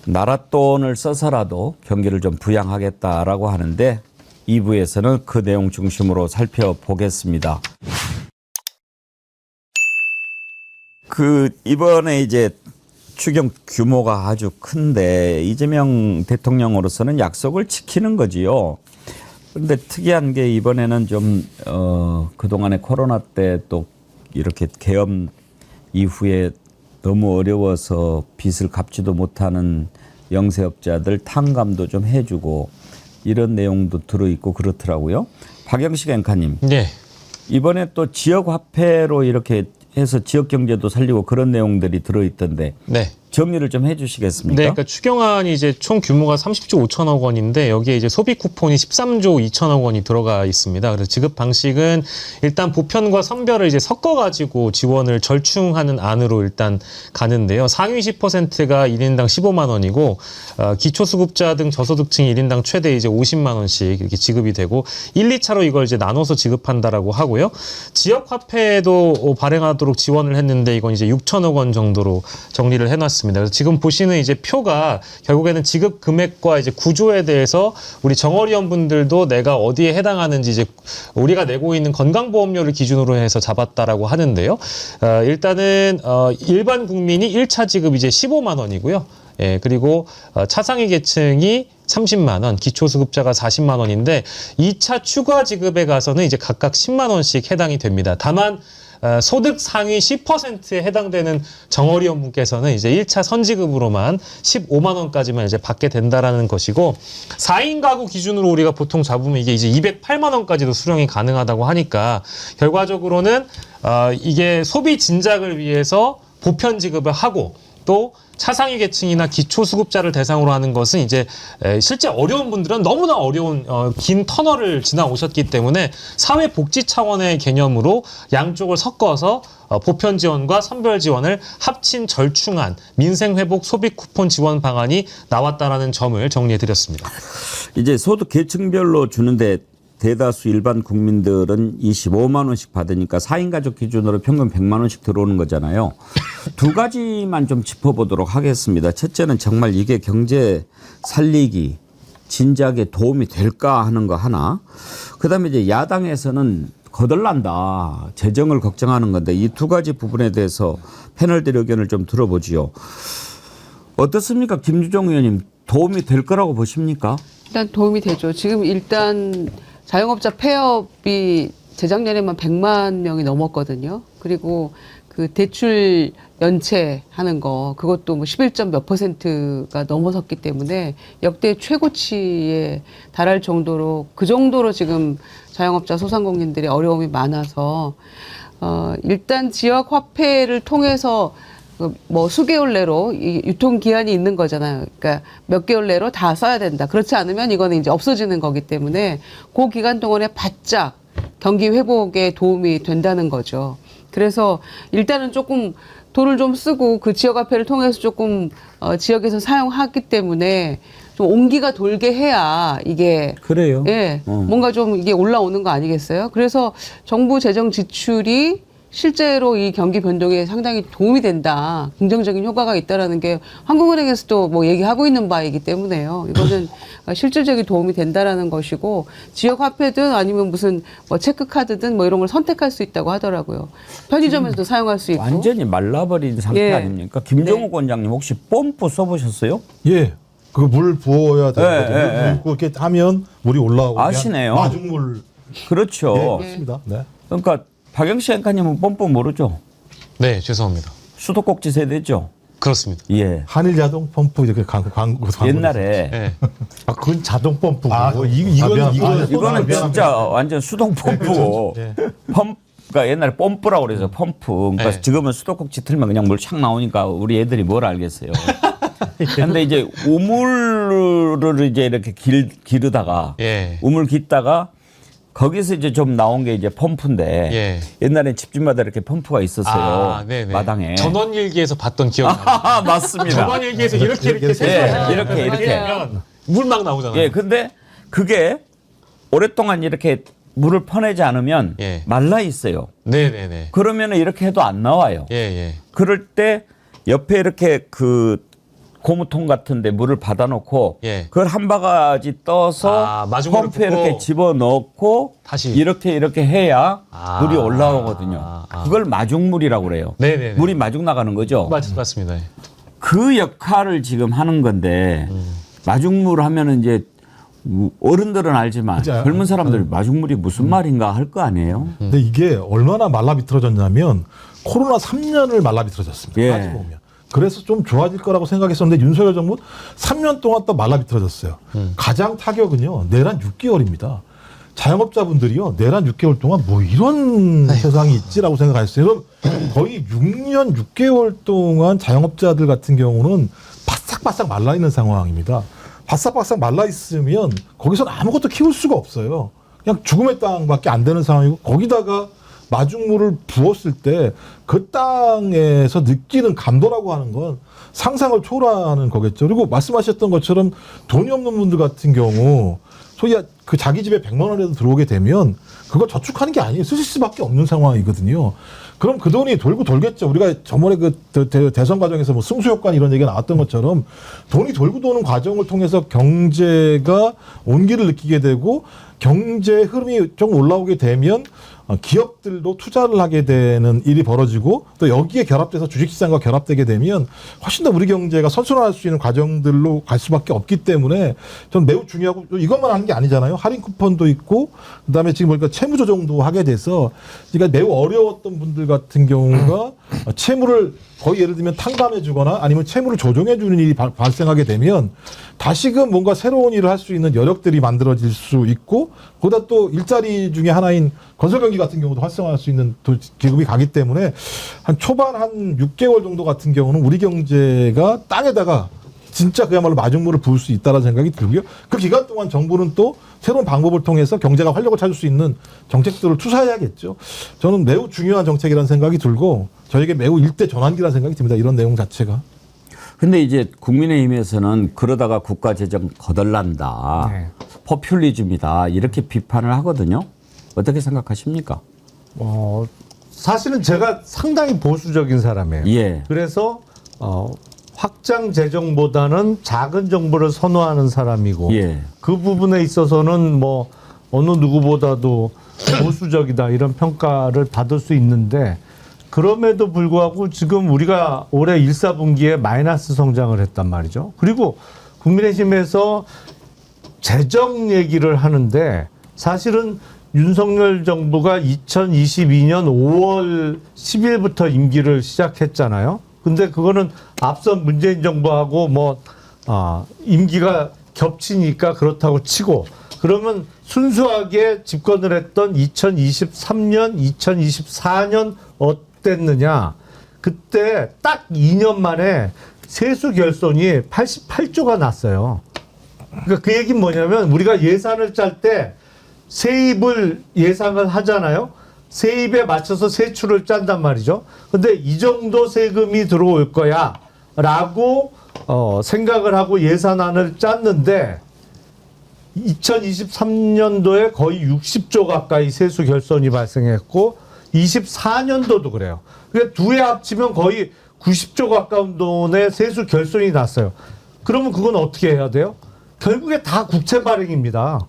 나라 돈을 써서라도 경기를 좀 부양하겠다라고 하는데 2부에서는 그 내용 중심으로 살펴보겠습니다. 이번에 이제 추경 규모가 아주 큰데 이재명 대통령으로서는 약속을 지키는 거지요. 그런데 특이한 게 이번에는 좀 그동안에 코로나 때 또 이렇게 계엄 이후에 너무 어려워서 빚을 갚지도 못하는 영세업자들 탕감도 좀 해주고 이런 내용도 들어있고 그렇더라고요. 박영식 앵커님. 네. 이번에 또 지역화폐로 이렇게 해서 지역경제도 살리고 그런 내용들이 들어있던데 네. 정리를 좀 해주시겠습니까? 네, 그러니까 추경안이 이제 총 규모가 30조 5천억 원인데 여기에 이제 소비 쿠폰이 13조 2천억 원이 들어가 있습니다. 그래서 지급 방식은 일단 보편과 선별을 이제 섞어가지고 지원을 절충하는 안으로 일단 가는데요. 상위 10%가 1인당 15만 원이고 기초수급자 등 저소득층이 1인당 최대 이제 50만 원씩 이렇게 지급이 되고 1, 2차로 이걸 이제 나눠서 지급한다라고 하고요. 지역 화폐도 발행하도록 지원을 했는데 이건 이제 6천억 원 정도로 정리를 해놨습니다. 그래서 지금 보시는 이제 표가 결국에는 지급 금액과 이제 구조에 대해서 우리 정어리원 분들도 내가 어디에 해당하는지 이제 우리가 내고 있는 건강보험료를 기준으로 해서 잡았다라고 하는데요. 일단은 일반 국민이 1차 지급 이제 15만 원이고요. 예, 그리고 차상위 계층이 30만 원, 기초수급자가 40만 원인데 2차 추가 지급에 가서는 이제 각각 10만 원씩 해당이 됩니다. 다만 소득 상위 10%에 해당되는 정어리원 분께서는 이제 1차 선지급으로만 15만 원까지만 이제 받게 된다라는 것이고 4인 가구 기준으로 우리가 보통 잡으면 이게 이제 208만 원까지도 수령이 가능하다고 하니까 결과적으로는 이게 소비 진작을 위해서 보편 지급을 하고 또 차상위 계층이나 기초수급자를 대상으로 하는 것은 이제 실제 어려운 분들은 너무나 어려운 긴 터널을 지나오셨기 때문에 사회복지 차원의 개념으로 양쪽을 섞어서 보편 지원과 선별 지원을 합친 절충한 민생회복 소비 쿠폰 지원 방안이 나왔다라는 점을 정리해드렸습니다. 이제 소득 계층별로 주는데 대다수 일반 국민들은 25만 원씩 받으니까 4인 가족 기준으로 평균 100만 원씩 들어오는 거잖아요. 두 가지만 좀 짚어보도록 하겠습니다. 첫째는 정말 이게 경제 살리기 진작에 도움이 될까 하는 거 하나. 그다음에 이제 야당에서는 거덜난다. 재정을 걱정하는 건데 이 두 가지 부분에 대해서 패널들의 의견을 좀 들어보지요. 어떻습니까? 김주정 의원님 도움이 될 거라고 보십니까? 일단 도움이 되죠. 지금 일단 자영업자 폐업이 재작년에만 100만 명이 넘었거든요. 그리고 그 대출 연체하는 거 그것도 뭐 11점 몇 %가 넘어섰기 때문에 역대 최고치에 달할 정도로 그 정도로 지금 자영업자 소상공인들의 어려움이 많아서 일단 지역 화폐를 통해서 뭐 수개월 내로 이 유통 기한이 있는 거잖아요. 그러니까 몇 개월 내로 다 써야 된다. 그렇지 않으면 이거는 이제 없어지는 거기 때문에 그 기간 동안에 바짝 경기 회복에 도움이 된다는 거죠. 그래서 일단은 조금 돈을 좀 쓰고 그 지역 화폐를 통해서 조금 지역에서 사용하기 때문에 좀 온기가 돌게 해야 이게 그래요. 예, 뭔가 좀 이게 올라오는 거 아니겠어요? 그래서 정부 재정 지출이 실제로 이 경기 변동에 상당히 도움이 된다. 긍정적인 효과가 있다라는 게 한국은행에서도 뭐 얘기하고 있는 바이기 때문에요. 이거는 실질적인 도움이 된다라는 것이고 지역 화폐든 아니면 무슨 뭐 체크카드든 뭐 이런 걸 선택할 수 있다고 하더라고요. 편의점에서도 사용할 수 있고. 완전히 말라버린 상태 예. 아닙니까? 김종욱 네. 원장님 혹시 펌프 써보셨어요? 예. 그 물 부어야 되거든요. 예, 예. 물 부고 이렇게 하면 물이 올라오고 아시네요. 마중물. 그렇죠. 예, 맞습니다. 네. 그러니까 박영시 앵커님은 pom프 모르죠? 네, 죄송합니다. 수도꼭지 세대죠? 그렇습니다. 예. 한일 자동 펌프 이렇게 광고 옛날에 네. 그건 자동 펌프고. 이거는 진짜 완전 수동 펌프고 그러니까 옛날에 펌프라고 그래서 펌프. 그러니까 네. 지금은 수도꼭지 틀면 그냥 물 착 나오니까 우리 애들이 뭘 알겠어요. 근데 이제 우물을 이제 이렇게 기르다가 예. 우물 깃다가 거기서 이제 좀 나온 게 이제 펌프인데 예. 옛날에 집집마다 이렇게 펌프가 있었어요. 네네. 마당에. 전원일기에서 봤던 기억이 나요. 맞습니다. 전원일기에서 이렇게 세서 이렇게. 하면 물 막 나오잖아요. 예, 근데 그게 오랫동안 이렇게 물을 퍼내지 않으면 예. 말라 있어요. 네네네. 그러면 이렇게 해도 안 나와요. 예, 예. 그럴 때 옆에 이렇게 그 고무통 같은데 물을 받아놓고 예. 그걸 한 바가지 떠서 마중물을 펌프에 붓고 이렇게 집어넣고 다시. 이렇게 해야 아. 물이 올라오거든요. 그걸 마중물이라고 그래요. 네네네. 물이 마중 나가는 거죠. 맞습니다. 그 역할을 지금 하는 건데 마중물 하면은 이제 어른들은 알지만 이제 젊은 사람들 마중물이 무슨 말인가 할 거 아니에요. 근데 이게 얼마나 말라비틀어졌냐면 코로나 3년을 말라비틀어졌습니다. 예. 따지고 보면. 그래서 좀 좋아질 거라고 생각했었는데 윤석열 정부 3년 동안 또 말라비틀어졌어요. 가장 타격은요. 내란 6개월입니다. 자영업자분들이요 내란 6개월 동안 뭐 이런 세상이 있지라고 생각했어요. 거의 6년 6개월 동안 자영업자들 같은 경우는 바싹바싹 말라 있는 상황입니다. 바싹바싹 말라 있으면 거기서는 아무것도 키울 수가 없어요. 그냥 죽음의 땅밖에 안 되는 상황이고 거기다가 마중물을 부었을 때 그 땅에서 느끼는 감도라고 하는 건 상상을 초월하는 거겠죠. 그리고 말씀하셨던 것처럼 돈이 없는 분들 같은 경우 소위 그 자기 집에 100만 원이라도 들어오게 되면 그걸 저축하는 게 아니에요. 쓰실 수밖에 없는 상황이거든요. 그럼 그 돈이 돌고 돌겠죠. 우리가 저번에 그 대선 과정에서 뭐 승수효과 이런 얘기가 나왔던 것처럼 돈이 돌고 도는 과정을 통해서 경제가 온기를 느끼게 되고 경제 흐름이 좀 올라오게 되면 기업들도 투자를 하게 되는 일이 벌어지고 또 여기에 결합돼서 주식시장과 결합되게 되면 훨씬 더 우리 경제가 선순환할 수 있는 과정들로 갈 수밖에 없기 때문에 저는 매우 중요하고 이것만 하는 게 아니잖아요. 할인 쿠폰도 있고 그다음에 지금 보니까 채무 조정도 하게 돼서 그러니까 매우 어려웠던 분들 같은 경우가 채무를 거의 예를 들면 탕감해 주거나 아니면 채무를 조정해 주는 일이 발생하게 되면 다시금 뭔가 새로운 일을 할 수 있는 여력들이 만들어질 수 있고 거기다 또 일자리 중에 하나인 건설경기 같은 경우도 활성화할 수 있는 기금이 가기 때문에 한 초반 한 6개월 정도 같은 경우는 우리 경제가 땅에다가 진짜 그야말로 마중물을 부을 수 있다는 생각이 들고요. 그 기간 동안 정부는 또 새로운 방법을 통해서 경제가 활력을 찾을 수 있는 정책들을 투사해야겠죠. 저는 매우 중요한 정책이라는 생각이 들고 저에게 매우 일대 전환기라는 생각이 듭니다. 이런 내용 자체가. 근데 이제 국민의힘에서는 그러다가 국가 재정 거덜난다. 네. 포퓰리즘이다. 이렇게 비판을 하거든요. 어떻게 생각하십니까? 사실은 제가 상당히 보수적인 사람이에요. 예. 그래서 확장 재정보다는 작은 정부를 선호하는 사람이고 예. 그 부분에 있어서는 뭐 어느 누구보다도 보수적이다 이런 평가를 받을 수 있는데 그럼에도 불구하고 지금 우리가 올해 1, 4분기에 마이너스 성장을 했단 말이죠. 그리고 국민의힘에서 재정 얘기를 하는데 사실은 윤석열 정부가 2022년 5월 10일부터 임기를 시작했잖아요. 근데 그거는 앞선 문재인 정부하고 임기가 겹치니까 그렇다고 치고 그러면 순수하게 집권을 했던 2023년, 2024년 어땠느냐? 그때 딱 2년 만에 세수 결손이 88조가 났어요. 그러니까 그 얘기는 뭐냐면 우리가 예산을 짤 때 세입을 예상을 하잖아요. 세입에 맞춰서 세출을 짠단 말이죠. 근데 이 정도 세금이 들어올 거야 라고 생각을 하고 예산안을 짰는데 2023년도에 거의 60조 가까이 세수 결손이 발생했고 24년도도 그래요. 그러니까 두 해 합치면 거의 90조 가까운 돈의 세수 결손이 났어요. 그러면 그건 어떻게 해야 돼요? 결국에 다 국채 발행입니다.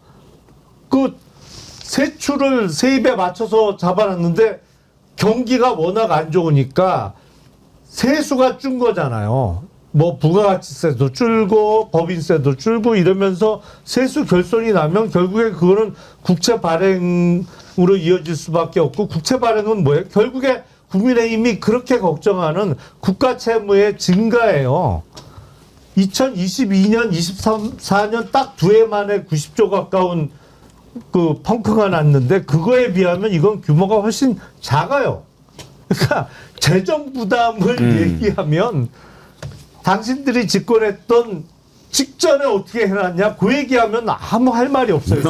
그 세출을 세입에 맞춰서 잡아놨는데 경기가 워낙 안 좋으니까 세수가 준 거잖아요. 뭐 부가가치세도 줄고 법인세도 줄고 이러면서 세수 결손이 나면 결국에 그거는 국채 발행으로 이어질 수밖에 없고 국채 발행은 뭐예요? 결국에 국민의힘이 그렇게 걱정하는 국가 채무의 증가예요. 2022년, 24년 딱 두 해 만에 90조 가까운 그 펑크가 났는데 그거에 비하면 이건 규모가 훨씬 작아요. 그러니까 재정 부담을 얘기하면 당신들이 집권했던 직전에 어떻게 해놨냐 그 얘기하면 아무 할 말이 없어요.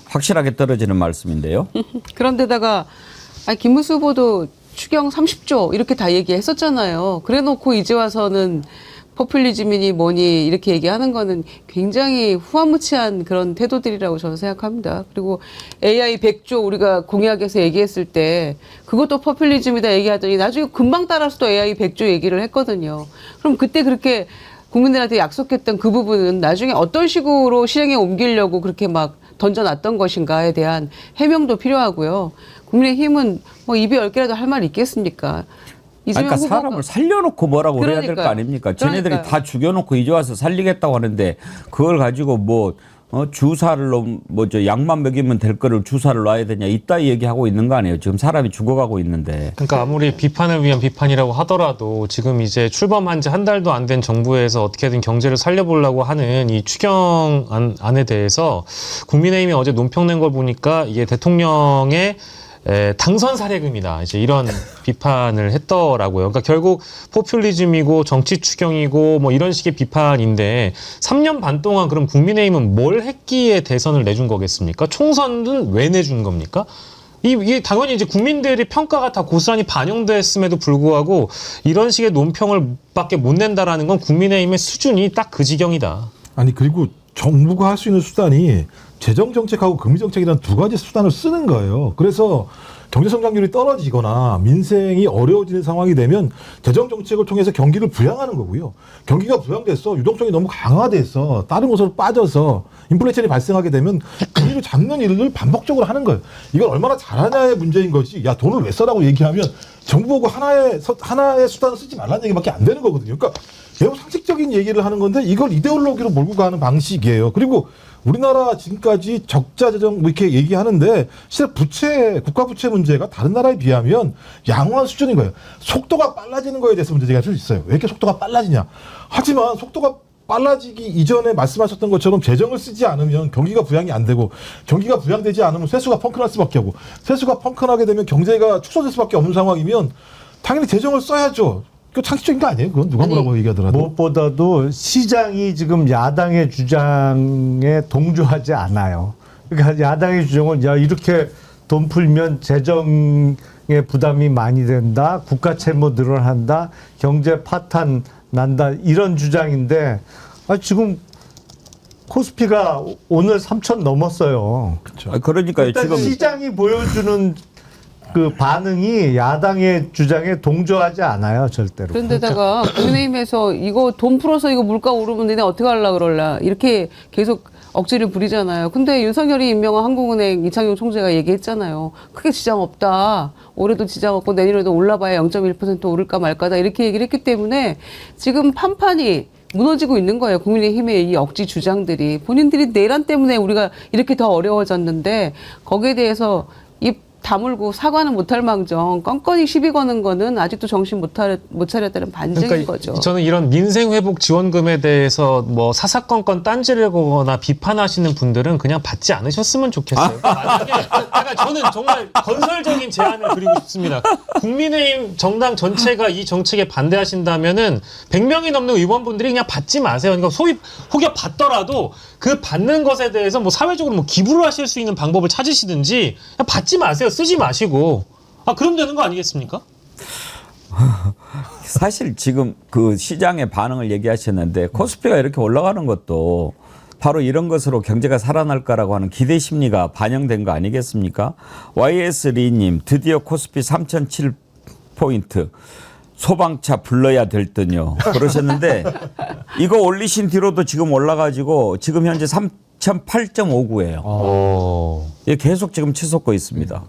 확실하게 떨어지는 말씀인데요. 그런데다가 김문수 후보도 추경 30조 이렇게 다 얘기했었잖아요. 그래놓고 이제 와서는 포퓰리즘이니 뭐니 이렇게 얘기하는 거는 굉장히 후한무치한 그런 태도들이라고 저는 생각합니다. 그리고 AI 100조 우리가 공약에서 얘기했을 때 그것도 포퓰리즘이다 얘기하더니 나중에 금방 따라서 또 AI 100조 얘기를 했거든요. 그럼 그때 그렇게 국민들한테 약속했던 그 부분은 나중에 어떤 식으로 실행에 옮기려고 그렇게 막 던져놨던 것인가에 대한 해명도 필요하고요. 국민의힘은 뭐 입이 10개라도 할 말 있겠습니까? 그러니까 사람을 살려놓고 뭐라고 해야 될 거 아닙니까? 쟤네들이 그러니까요. 다 죽여놓고 이제 와서 살리겠다고 하는데 그걸 가지고 뭐 주사를 뭐죠 약만 먹이면 될 거를 주사를 놔야 되냐 이따 얘기하고 있는 거 아니에요. 지금 사람이 죽어가고 있는데. 그러니까 아무리 비판을 위한 비판이라고 하더라도 지금 이제 출범한 지 한 달도 안 된 정부에서 어떻게든 경제를 살려보려고 하는 이 추경안에 대해서 국민의힘이 어제 논평 낸 걸 보니까 이게 대통령의 당선 사례금이다. 이제 이런 비판을 했더라고요. 그러니까 결국 포퓰리즘이고 정치 추경이고 뭐 이런 식의 비판인데 3년 반 동안 그럼 국민의힘은 뭘 했기에 대선을 내준 거겠습니까? 총선을 왜 내준 겁니까? 이게 당연히 이제 국민들의 평가가 다 고스란히 반영됐음에도 불구하고 이런 식의 논평을 밖에 못 낸다라는 건 국민의힘의 수준이 딱 그 지경이다. 아니 그리고 정부가 할 수 있는 수단이 재정정책하고 금리정책이라는 두 가지 수단을 쓰는 거예요. 그래서 경제성장률이 떨어지거나 민생이 어려워지는 상황이 되면 재정정책을 통해서 경기를 부양하는 거고요. 경기가 부양돼서 유동성이 너무 강화돼서 다른 곳으로 빠져서 인플레이션이 발생하게 되면 금리를 잡는 일을 반복적으로 하는 거예요. 이걸 얼마나 잘하냐의 문제인 거지. 야 돈을 왜 써라고 얘기하면 정부 보고 하나의 수단을 쓰지 말라는 얘기밖에 안 되는 거거든요. 그러니까 매우 상식적인 얘기를 하는 건데 이걸 이데올로기로 몰고 가는 방식이에요. 그리고 우리나라 지금까지 적자 재정 뭐 이렇게 얘기하는데 실제 국가 부채 문제가 다른 나라에 비하면 양호한 수준인 거예요. 속도가 빨라지는 거에 대해서 문제 제기할 수 있어요. 왜 이렇게 속도가 빨라지냐. 하지만 속도가 빨라지기 이전에 말씀하셨던 것처럼 재정을 쓰지 않으면 경기가 부양이 안 되고 경기가 부양되지 않으면 세수가 펑크날 수밖에 없고 세수가 펑크나게 되면 경제가 축소될 수밖에 없는 상황이면 당연히 재정을 써야죠. 그 상식적인 거 아니에요? 그건 누가 뭐라고 얘기하더라도. 무엇보다도 시장이 지금 야당의 주장에 동조하지 않아요. 그러니까 야당의 주장은 야 이렇게 돈 풀면 재정의 부담이 많이 된다. 국가 채무 늘어난다. 경제 파탄 난다. 이런 주장인데 지금 코스피가 오늘 3,000 넘었어요. 그러니까요. 지금 시장이 보여주는 그 반응이 야당의 주장에 동조하지 않아요, 절대로. 그런데다가 국민의힘에서 이거 돈 풀어서 이거 물가 오르면 너네 어떻게 하려고 그럴라 이렇게 계속 억지를 부리잖아요. 근데 윤석열이 임명한 한국은행 이창용 총재가 얘기했잖아요. 크게 지장 없다. 올해도 지장 없고 내년에도 올라봐야 0.1% 오를까 말까다 이렇게 얘기를 했기 때문에 지금 판판이 무너지고 있는 거예요. 국민의힘의 이 억지 주장들이. 본인들이 내란 때문에 우리가 이렇게 더 어려워졌는데 거기에 대해서 입 다물고 사과는 못할 망정 껌껌이 시비 거는 거는 아직도 정신 못 차렸다는 반증인 그러니까 거죠. 저는 이런 민생회복 지원금에 대해서 뭐 사사건건 딴지를 거거나 비판하시는 분들은 그냥 받지 않으셨으면 좋겠어요. 만약에 그러니까 저는 정말 건설적인 제안을 드리고 싶습니다. 국민의힘 정당 전체가 이 정책에 반대하신다면은 100명이 넘는 의원분들이 그냥 받지 마세요. 그러니까 소위 혹여 받더라도 그 받는 것에 대해서 뭐 사회적으로 뭐 기부를 하실 수 있는 방법을 찾으시든지 그냥 받지 마세요. 쓰지 마시고. 그럼 되는 거 아니겠습니까? 사실 지금 그 시장의 반응을 얘기하셨는데 코스피가 이렇게 올라가는 것도 바로 이런 것으로 경제가 살아날 거라고 하는 기대 심리가 반영된 거 아니겠습니까? YS리님 드디어 코스피 3,007포인트 소방차 불러야 될 듯요. 그러셨는데 이거 올리신 뒤로도 지금 올라가지고 지금 현재 3,008.59예요. 예, 계속 지금 치솟고 있습니다.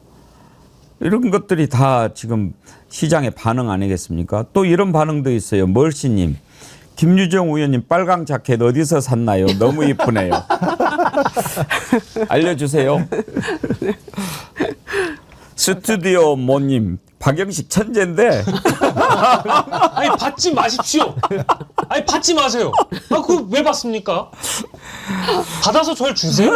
이런 것들이 다 지금 시장의 반응 아니겠습니까? 또 이런 반응도 있어요. 멀씨님. 김유정 의원님 빨강 자켓 어디서 샀나요? 너무 이쁘네요. 알려주세요. 스튜디오 모님. 박영식 천재인데. 아니 받지 마십시오. 아니 받지 마세요. 그거 왜 받습니까? 받아서 저를 주세요.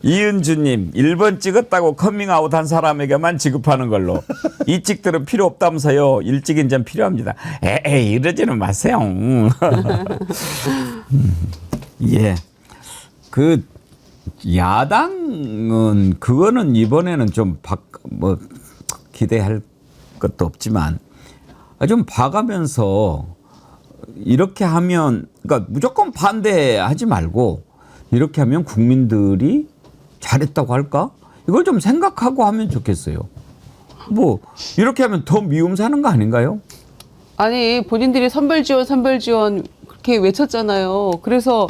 이은주님 1번 찍었다고 커밍아웃 한 사람에게만 지급하는 걸로. 이 찍들은 필요 없다면서요. 일찍 인전 필요합니다. 에이 이러지는 마세요. 예. 그 야당은 그거는 이번에는 좀 뭐 기대할 것도 없지만 좀 봐가면서 이렇게 하면 그러니까 무조건 반대하지 말고 이렇게 하면 국민들이 잘했다고 할까? 이걸 좀 생각하고 하면 좋겠어요. 뭐 이렇게 하면 더 미움 사는 거 아닌가요? 아니 본인들이 선별 지원 그렇게 외쳤잖아요. 그래서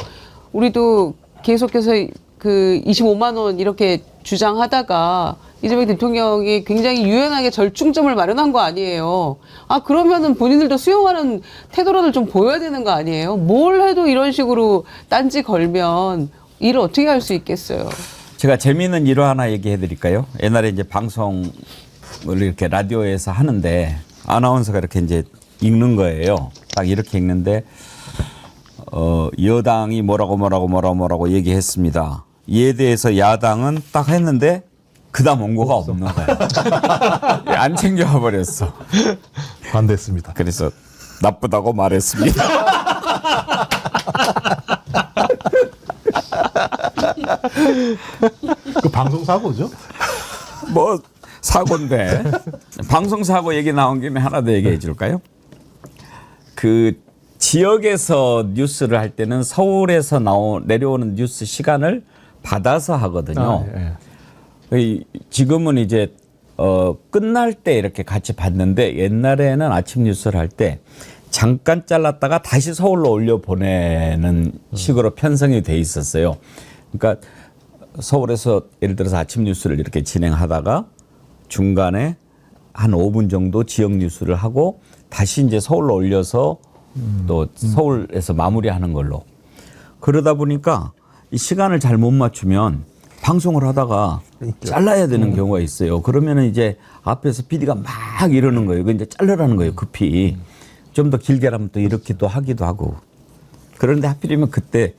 우리도 계속해서 그 25만 원 이렇게 주장하다가 이재명 대통령이 굉장히 유연하게 절충점을 마련한 거 아니에요. 아, 그러면은 본인들도 수용하는 태도라도 좀 보여야 되는 거 아니에요? 뭘 해도 이런 식으로 딴지 걸면 일을 어떻게 할 수 있겠어요? 제가 재미있는 일화 하나 얘기해 드릴까요? 옛날에 이제 방송을 이렇게 라디오에서 하는데 아나운서가 이렇게 이제 읽는 거예요. 딱 이렇게 읽는데 여당이 뭐라고 얘기했습니다. 이에 대해서 야당은 딱 했는데 그다음 원고가 없는 거야. 안 챙겨와 버렸어. 반대했습니다. 그래서 나쁘다고 말했습니다. 그 방송 사고죠? 뭐 사고인데 방송 사고 얘기 나온 김에 하나 더 얘기해 줄까요? 그 지역에서 뉴스를 할 때는 서울에서 내려오는 뉴스 시간을 받아서 하거든요. 지금은 이제 끝날 때 이렇게 같이 봤는데 옛날에는 아침 뉴스를 할 때 잠깐 잘랐다가 다시 서울로 올려 보내는 식으로 편성이 돼 있었어요. 그러니까 서울에서 예를 들어서 아침 뉴스를 이렇게 진행하다가 중간에 한 5분 정도 지역 뉴스를 하고 다시 이제 서울로 올려서 또 서울에서 마무리하는 걸로. 그러다 보니까 이 시간을 잘 못 맞추면 방송을 하다가 잘라야 되는 경우가 있어요. 그러면은 이제 앞에서 PD가 막 이러는 거예요. 그 이제 자르라는 거예요. 급히. 좀 더 길게 하면 또 이렇게도 하기도 하고. 그런데 하필이면 그때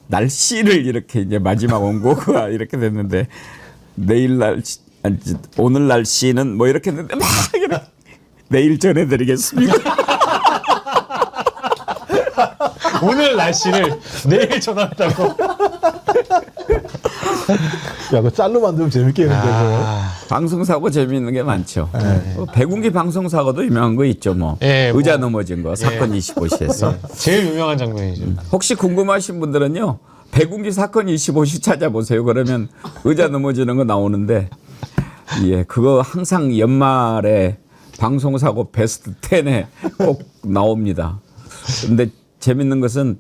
날씨를 이렇게 이제 마지막 원고가 이렇게 됐는데 내일 날씨, 아니, 오늘 날씨는 뭐 이렇게 했는데 막 이렇게 내일 전해드리겠습니다. 오늘 날씨를 내일 전한다고. 야, 그 짤로 만들면 재밌게 했는데. 방송사고 재미있는 게 많죠. 백운기 방송사고도 유명한 거 있죠. 뭐 네, 의자 넘어진 거 사건 25시에서. 제일 유명한 장면이죠. 혹시 궁금하신 분들은요. 백운기 사건 25시 찾아보세요. 그러면 의자 넘어지는 거 나오는데 예, 그거 항상 연말에 방송사고 베스트 10에 꼭 나옵니다. 근데 재밌는 것은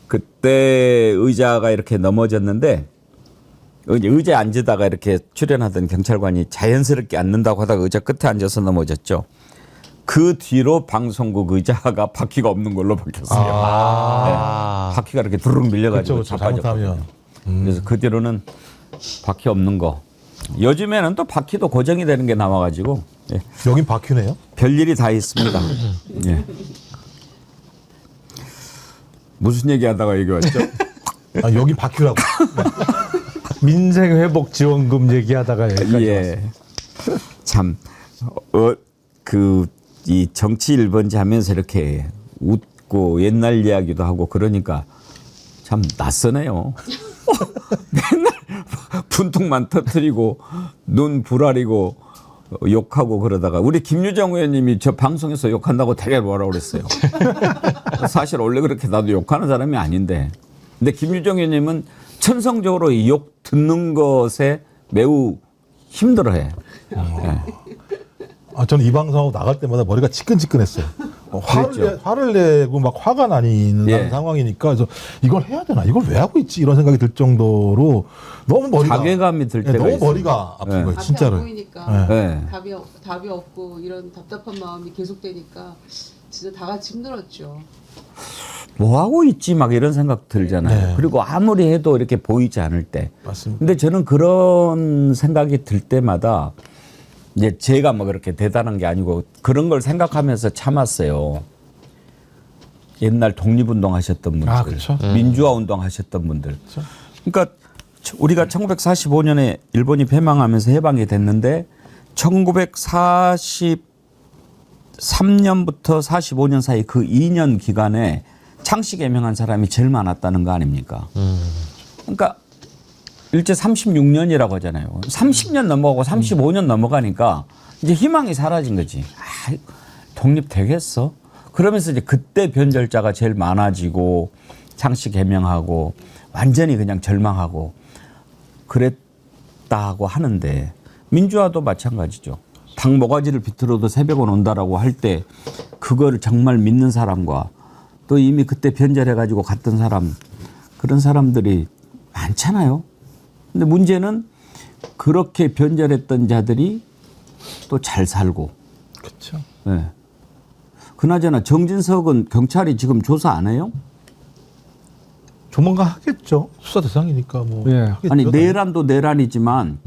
그때 의자가 이렇게 넘어졌는데 의자에 앉으다가 이렇게 출연하던 경찰관이 자연스럽게 앉는다고 하다가 의자 끝에 앉아서 넘어졌죠. 그 뒤로 방송국 의자가 바퀴가 없는 걸로 바뀌었어요. 네. 바퀴가 이렇게 두르륵 밀려가지고 그쵸, 잘못하면. 그래서 그 뒤로는 바퀴 없는 거. 요즘에는 또 바퀴도 고정이 되는 게 나와가지고 예. 여긴 바퀴네요? 별일이 다 있습니다. 예. 무슨 얘기하다가 여기 왔죠? 아, 여긴 바퀴라고. 민생회복지원금 얘기하다가 여기까지 예. 왔어요. 참, 이 정치 1번지 하면서 이렇게 웃고 옛날 이야기도 하고 그러니까 참 낯서네요. 맨날 분통만 터뜨리고 눈 부라리고 욕하고 그러다가 우리 김유정 의원님이 저 방송에서 욕한다고 되게 뭐라고 그랬어요. 사실 원래 그렇게 나도 욕하는 사람이 아닌데 근데 김유정 의원님은 천성적으로 이 욕 듣는 것에 매우 힘들어해. 네. 아, 저는 이 방송하고 나갈 때마다 머리가 지끈지끈했어요. 그랬죠. 화를 내고 막 화가 나는 예. 상황이니까 그래서 이걸 해야 되나 이걸 왜 하고 있지 이런 생각이 들 정도로 너무 머리가 자괴감이 들 때가 너무 있어요. 머리가 아픈 네. 거예요 앞이 진짜로. 안 보이니까 네. 답이 없고 이런 답답한 마음이 계속되니까 진짜 다 같이 힘들었죠. 뭐 하고 있지 막 이런 생각 들잖아요. 네. 그리고 아무리 해도 이렇게 보이지 않을 때. 맞습니다. 근데 저는 그런 생각이 들 때마다 이제 제가 뭐 그렇게 대단한 게 아니고 그런 걸 생각하면서 참았어요. 옛날 독립운동 하셨던 분들, 아, 그렇죠. 민주화 운동 하셨던 분들. 그러니까 우리가 1945년에 일본이 패망하면서 해방이 됐는데 1943년부터 45년 사이 그 2년 기간에 창씨 개명한 사람이 제일 많았다는 거 아닙니까? 그러니까 일제 36년이라고 하잖아요. 30년 넘어가고 35년 넘어가니까 이제 희망이 사라진 거지. 아, 독립 되겠어? 그러면서 이제 그때 변절자가 제일 많아지고 창씨 개명하고 완전히 그냥 절망하고 그랬다고 하는데 민주화도 마찬가지죠. 닭 모가지를 비틀어도 새벽은 온다라고 할 때 그걸 정말 믿는 사람과 또 이미 그때 변절해가지고 갔던 사람 그런 사람들이 많잖아요. 근데 문제는 그렇게 변절했던 자들이 또 잘 살고. 그렇죠. 네. 그나저나 정진석은 경찰이 지금 조사 안 해요? 조만간 하겠죠. 수사 대상이니까 뭐. 예. 하겠죠. 아니 내란도 내란이지만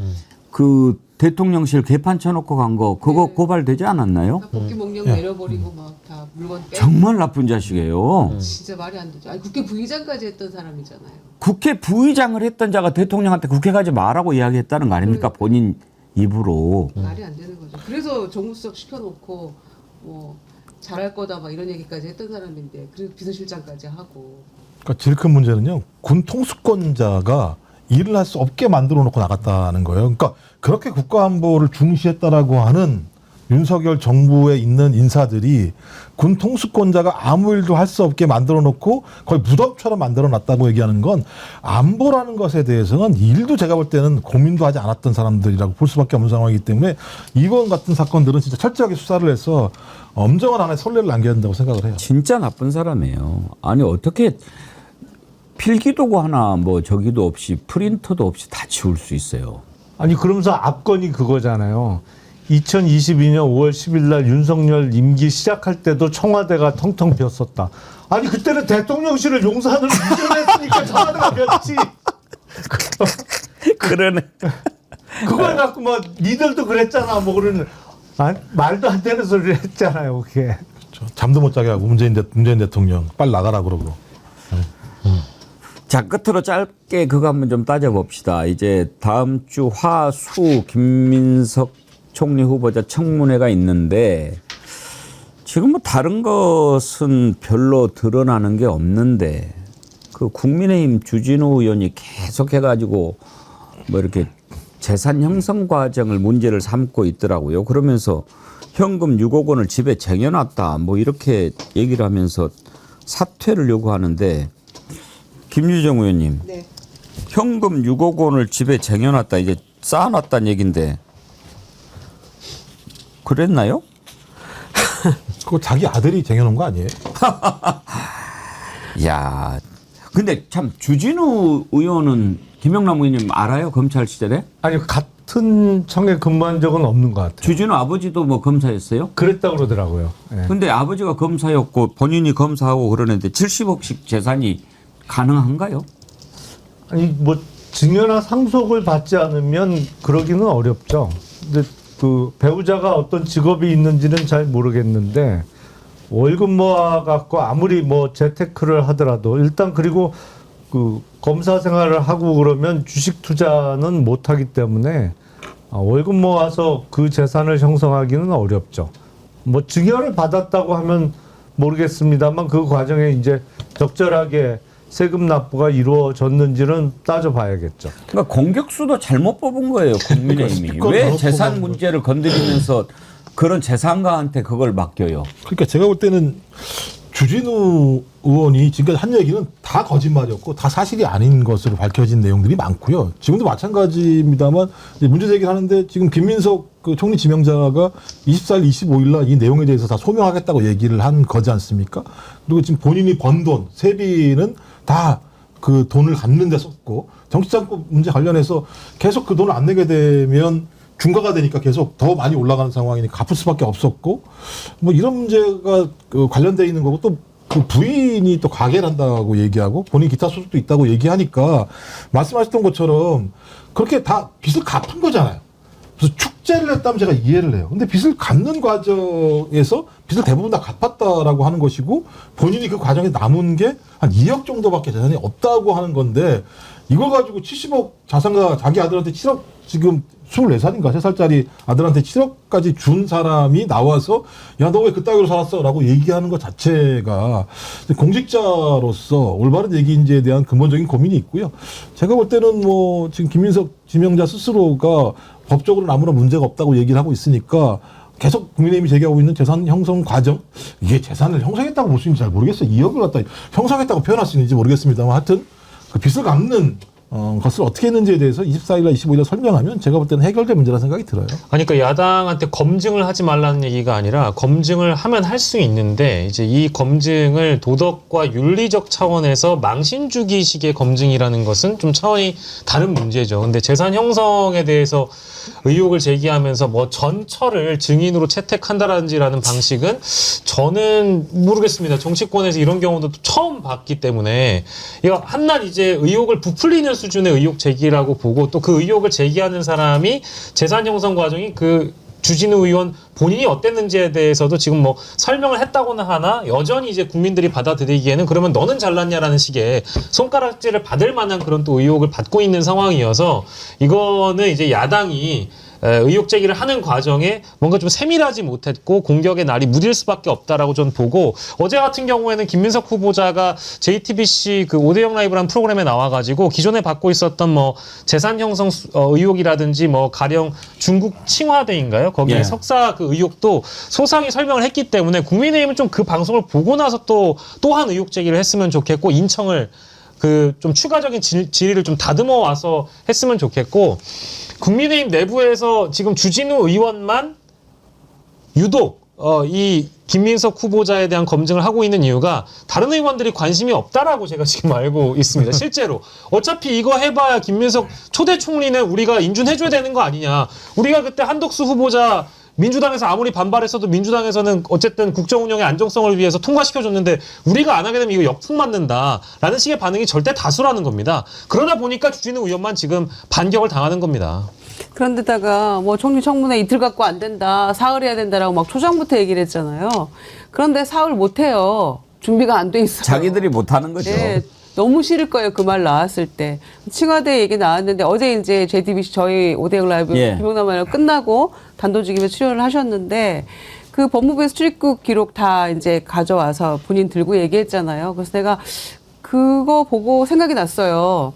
그 대통령실 개판 쳐놓고 간 거 그거 고발되지 않았나요? 복귀 목령 내려버리고 막 다 물건 빼. 정말 나쁜 자식이에요. 진짜 말이 안 되죠. 아니 국회 부의장까지 했던 사람이잖아요. 국회 부의장을 했던 자가 대통령한테 국회 가지 말라고 이야기했다는 거 아닙니까? 본인 입으로. 말이 안 되는 거죠. 그래서 정무수석 시켜놓고 뭐 잘할 거다 막 이런 얘기까지 했던 사람인데 그리고 비서실장까지 하고. 그러니까 제일 큰 문제는요. 군 통수권자가 일을 할 수 없게 만들어 놓고 나갔다는 거예요. 그러니까 그렇게 국가안보를 중시했다라고 하는 윤석열 정부에 있는 인사들이 군 통수권자가 아무 일도 할 수 없게 만들어 놓고 거의 무덤처럼 만들어 놨다고 얘기하는 건 안보라는 것에 대해서는 일도 제가 볼 때는 고민도 하지 않았던 사람들이라고 볼 수밖에 없는 상황이기 때문에 이번 같은 사건들은 진짜 철저하게 수사를 해서 엄정한 안에 선례를 남겨야 된다고 생각을 해요. 진짜 나쁜 사람이에요. 아니 어떻게 필기도구 하나 뭐 저기도 없이 프린터도 없이 다 지울 수 있어요. 아니 그러면서 압권이 그거잖아요. 2022년 5월 10일 날 윤석열 임기 시작할 때도 청와대가 텅텅 비었었다. 아니 그때는 대통령실을 용산으로 이전했으니까 청와대가 비었지. 그러네. 그걸 갖고 뭐 니들도 그랬잖아. 뭐 그러는 말도 안 되는 소리를 했잖아요. 그게. 잠도 못 자게 하고 문재인 대통령 빨리 나가라 그러고. 자, 끝으로 짧게 그거 한번 좀 따져봅시다. 이제 다음 주 화수 김민석 총리 후보자 청문회가 있는데 지금 뭐 다른 것은 별로 드러나는 게 없는데 그 국민의힘 주진우 의원이 계속 해가지고 뭐 이렇게 재산 형성 과정을 문제를 삼고 있더라고요. 그러면서 현금 6억 원을 집에 쟁여놨다 뭐 이렇게 얘기를 하면서 사퇴를 요구하는데 김유정 의원님, 네. 현금 6억 원을 집에 쟁여놨다 이게 쌓아놨다는 얘긴데 그랬나요? 그거 자기 아들이 쟁여놓은 거 아니에요? 야, 근데 참 주진우 의원은 김영남 의원님 알아요? 검찰 시절에? 아니 같은 청에 근무한 적은 없는 것 같아요. 주진우 아버지도 뭐 검사였어요? 그랬다 그러더라고요. 예. 근데 아버지가 검사였고 본인이 검사하고 그러는데 70억씩 재산이 가능한가요? 아니 뭐 증여나 상속을 받지 않으면 그러기는 어렵죠. 근데 그 배우자가 어떤 직업이 있는지는 잘 모르겠는데 월급 모아 갖고 아무리 뭐 재테크를 하더라도 일단 그리고 그 검사 생활을 하고 그러면 주식 투자는 못 하기 때문에 월급 모아서 그 재산을 형성하기는 어렵죠. 뭐 증여를 받았다고 하면 모르겠습니다만 그 과정에 이제 적절하게 세금 납부가 이루어졌는지는 따져봐야겠죠. 그러니까 공격수도 잘못 뽑은 거예요, 국민의힘이. 왜 재산 문제를 건드리면서 그런 재산가한테 그걸 맡겨요? 그러니까 제가 볼 때는 주진우 의원이 지금까지 한 얘기는 다 거짓말이었고 다 사실이 아닌 것으로 밝혀진 내용들이 많고요. 지금도 마찬가지입니다만 문제 제기를 하는데 지금 김민석 그 총리 지명자가 24일, 25일 날 이 내용에 대해서 다 소명하겠다고 얘기를 한 거지 않습니까? 그리고 지금 본인이 번 돈, 세비는 다 그 돈을 갚는 데 썼고 정치자금법 문제 관련해서 계속 그 돈을 안 내게 되면 중과가 되니까 계속 더 많이 올라가는 상황이니까 갚을 수밖에 없었고 뭐 이런 문제가 그 관련돼 있는 거고 또 그 부인이 또 가게를 한다고 얘기하고 본인 기타 소속도 있다고 얘기하니까 말씀하셨던 것처럼 그렇게 다 빚을 갚은 거잖아요. 그래서 축제를 했다면 제가 이해를 해요. 근데 빚을 갚는 과정에서 빚을 대부분 다 갚았다라고 하는 것이고 본인이 그 과정에 남은 게 한 2억 정도밖에 재산이 없다고 하는 건데 이걸 가지고 70억 자산가 자기 아들한테 7억 지금 24살인가 3살짜리 아들한테 7억까지 준 사람이 나와서 야 너 왜 그따위로 살았어? 라고 얘기하는 것 자체가 공직자로서 올바른 얘기인지에 대한 근본적인 고민이 있고요. 제가 볼 때는 뭐 지금 김민석 지명자 스스로가 법적으로는 아무런 문제가 없다고 얘기를 하고 있으니까 계속 국민의힘이 제기하고 있는 재산 형성 과정 이게 재산을 형성했다고 볼 수 있는지 잘 모르겠어요. 2억을 갖다 형성했다고 표현할 수 있는지 모르겠습니다만 하여튼 그 빚을 갚는 것을 어떻게 했는지에 대해서 24일날 25일날 설명하면 제가 볼 때는 해결될 문제라 생각이 들어요. 아니, 그러니까 야당한테 검증을 하지 말라는 얘기가 아니라 검증을 하면 할 수 있는데 이제 이 검증을 도덕과 윤리적 차원에서 망신 주기식의 검증이라는 것은 좀 차원이 다른 문제죠. 근데 재산 형성에 대해서 의혹을 제기하면서 뭐 전처를 증인으로 채택한다라는 방식은 저는 모르겠습니다. 정치권에서 이런 경우도 처음 봤기 때문에 이거 한낱 이제 의혹을 부풀리는 수준의 의혹 제기라고 보고 또 그 의혹을 제기하는 사람이 재산 형성 과정이 그 주진우 의원 본인이 어땠는지에 대해서도 지금 뭐 설명을 했다고는 하나 여전히 이제 국민들이 받아들이기에는 그러면 너는 잘났냐라는 식의 손가락질을 받을 만한 그런 또 의혹을 받고 있는 상황이어서 이거는 이제 야당이 의혹 제기를 하는 과정에 뭔가 좀 세밀하지 못했고 공격의 날이 무딜 수밖에 없다라고 저는 보고 어제 같은 경우에는 김민석 후보자가 JTBC 그 5대0 라이브라는 프로그램에 나와가지고 기존에 받고 있었던 뭐 재산 형성 의혹이라든지 뭐 가령 중국 칭화대인가요? 거기에 예. 석사 그 의혹도 소상히 설명을 했기 때문에 국민의힘은 좀 그 방송을 보고 나서 또한 의혹 제기를 했으면 좋겠고 인청을 그 좀 추가적인 질의를 좀 다듬어 와서 했으면 좋겠고 국민의힘 내부에서 지금 주진우 의원만 유독 이 김민석 후보자에 대한 검증을 하고 있는 이유가 다른 의원들이 관심이 없다라고 제가 지금 알고 있습니다. 실제로 어차피 이거 해봐야 김민석 초대 총리는 우리가 인준해줘야 되는 거 아니냐. 우리가 그때 한덕수 후보자 민주당에서 아무리 반발했어도 민주당에서는 어쨌든 국정 운영의 안정성을 위해서 통과시켜줬는데 우리가 안 하게 되면 이거 역풍 맞는다라는 식의 반응이 절대 다수라는 겁니다. 그러다 보니까 주진우 의원만 지금 반격을 당하는 겁니다. 그런데다가 뭐 총리 청문회 이틀 갖고 안 된다, 사흘 해야 된다라고 막 초장부터 얘기를 했잖아요. 그런데 사흘 못 해요. 준비가 안 돼 있어요. 자기들이 못하는 거죠. 네, 너무 싫을 거예요. 그 말 나왔을 때. 칭화대 얘기 나왔는데 어제 이제 JTBC 저희 5대0 라이브 예. 김용남 의원 끝나고 단도직입에 출연을 하셨는데 그 법무부에서 출입국 기록 다 이제 가져와서 본인 들고 얘기했잖아요. 그래서 내가 그거 보고 생각이 났어요.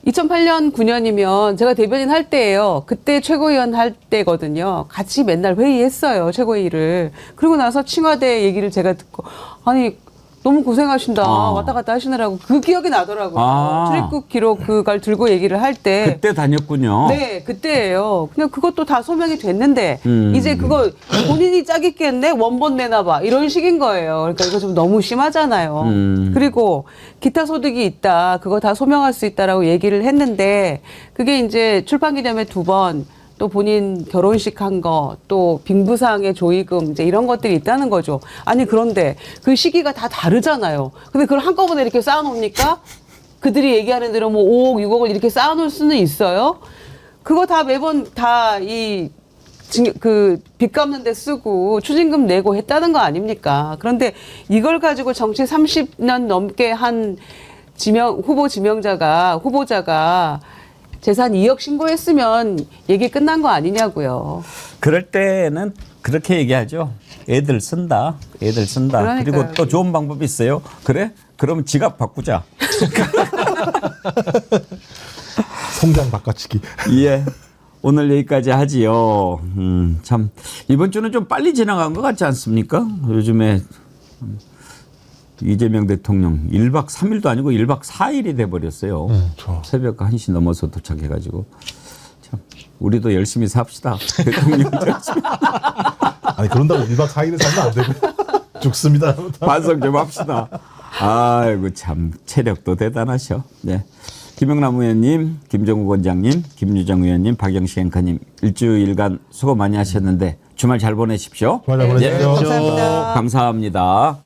2008년, 9년이면 제가 대변인 할 때예요. 그때 최고위원 할 때거든요. 같이 맨날 회의했어요. 최고위를. 그리고 나서 칭화대 얘기를 제가 듣고 아니 너무 고생하신다. 왔다 갔다 하시느라고 그 기억이 나더라고요. 출입국 기록 그걸 들고 얘기를 할 때. 그때 다녔군요. 네, 그때예요. 그냥 그것도 다 소명이 됐는데 이제 그거 본인이 짜깁겠네 원본 내놔봐 이런 식인 거예요. 그러니까 이거 좀 너무 심하잖아요. 그리고 기타 소득이 있다, 그거 다 소명할 수 있다라고 얘기를 했는데 그게 이제 출판기념회 2번. 또 본인 결혼식 한 거, 또 빙부상의 조의금, 이제 이런 것들이 있다는 거죠. 아니, 그런데 그 시기가 다 다르잖아요. 근데 그걸 한꺼번에 이렇게 쌓아놓습니까? 그들이 얘기하는 대로 뭐 5억, 6억을 이렇게 쌓아놓을 수는 있어요? 그거 다 매번 다 빚 갚는 데 쓰고 추징금 내고 했다는 거 아닙니까? 그런데 이걸 가지고 정치 30년 넘게 한 후보자가 재산 2억 신고했으면 얘기 끝난 거 아니냐고요. 그럴 때는 그렇게 얘기하죠. 애들 쓴다. 애들 쓴다. 그러니까요. 그리고 또 좋은 방법이 있어요. 그래? 그럼 지갑 바꾸자. 송장 바꿔치기. 예. 오늘 여기까지 하지요. 참 이번 주는 좀 빨리 지나간 것 같지 않습니까? 요즘에 이재명 대통령 1박 3일도 아니고 1박 4일이 돼버렸어요. 새벽 1시 넘어서 도착해가지고. 참 우리도 열심히 삽시다. 대통령 열심히. 아니 그런다고 1박 4일을 살면 안 되고 죽습니다. 반성 좀 합시다. 아이고 참 체력도 대단하셔. 네. 김영남 의원님, 김정욱 원장님, 김유정 의원님, 박영식 앵커님 일주일간 수고 많이 하셨는데 주말 잘 보내십시오. 주말 잘 보내십시오. 감사합니다. 감사합니다.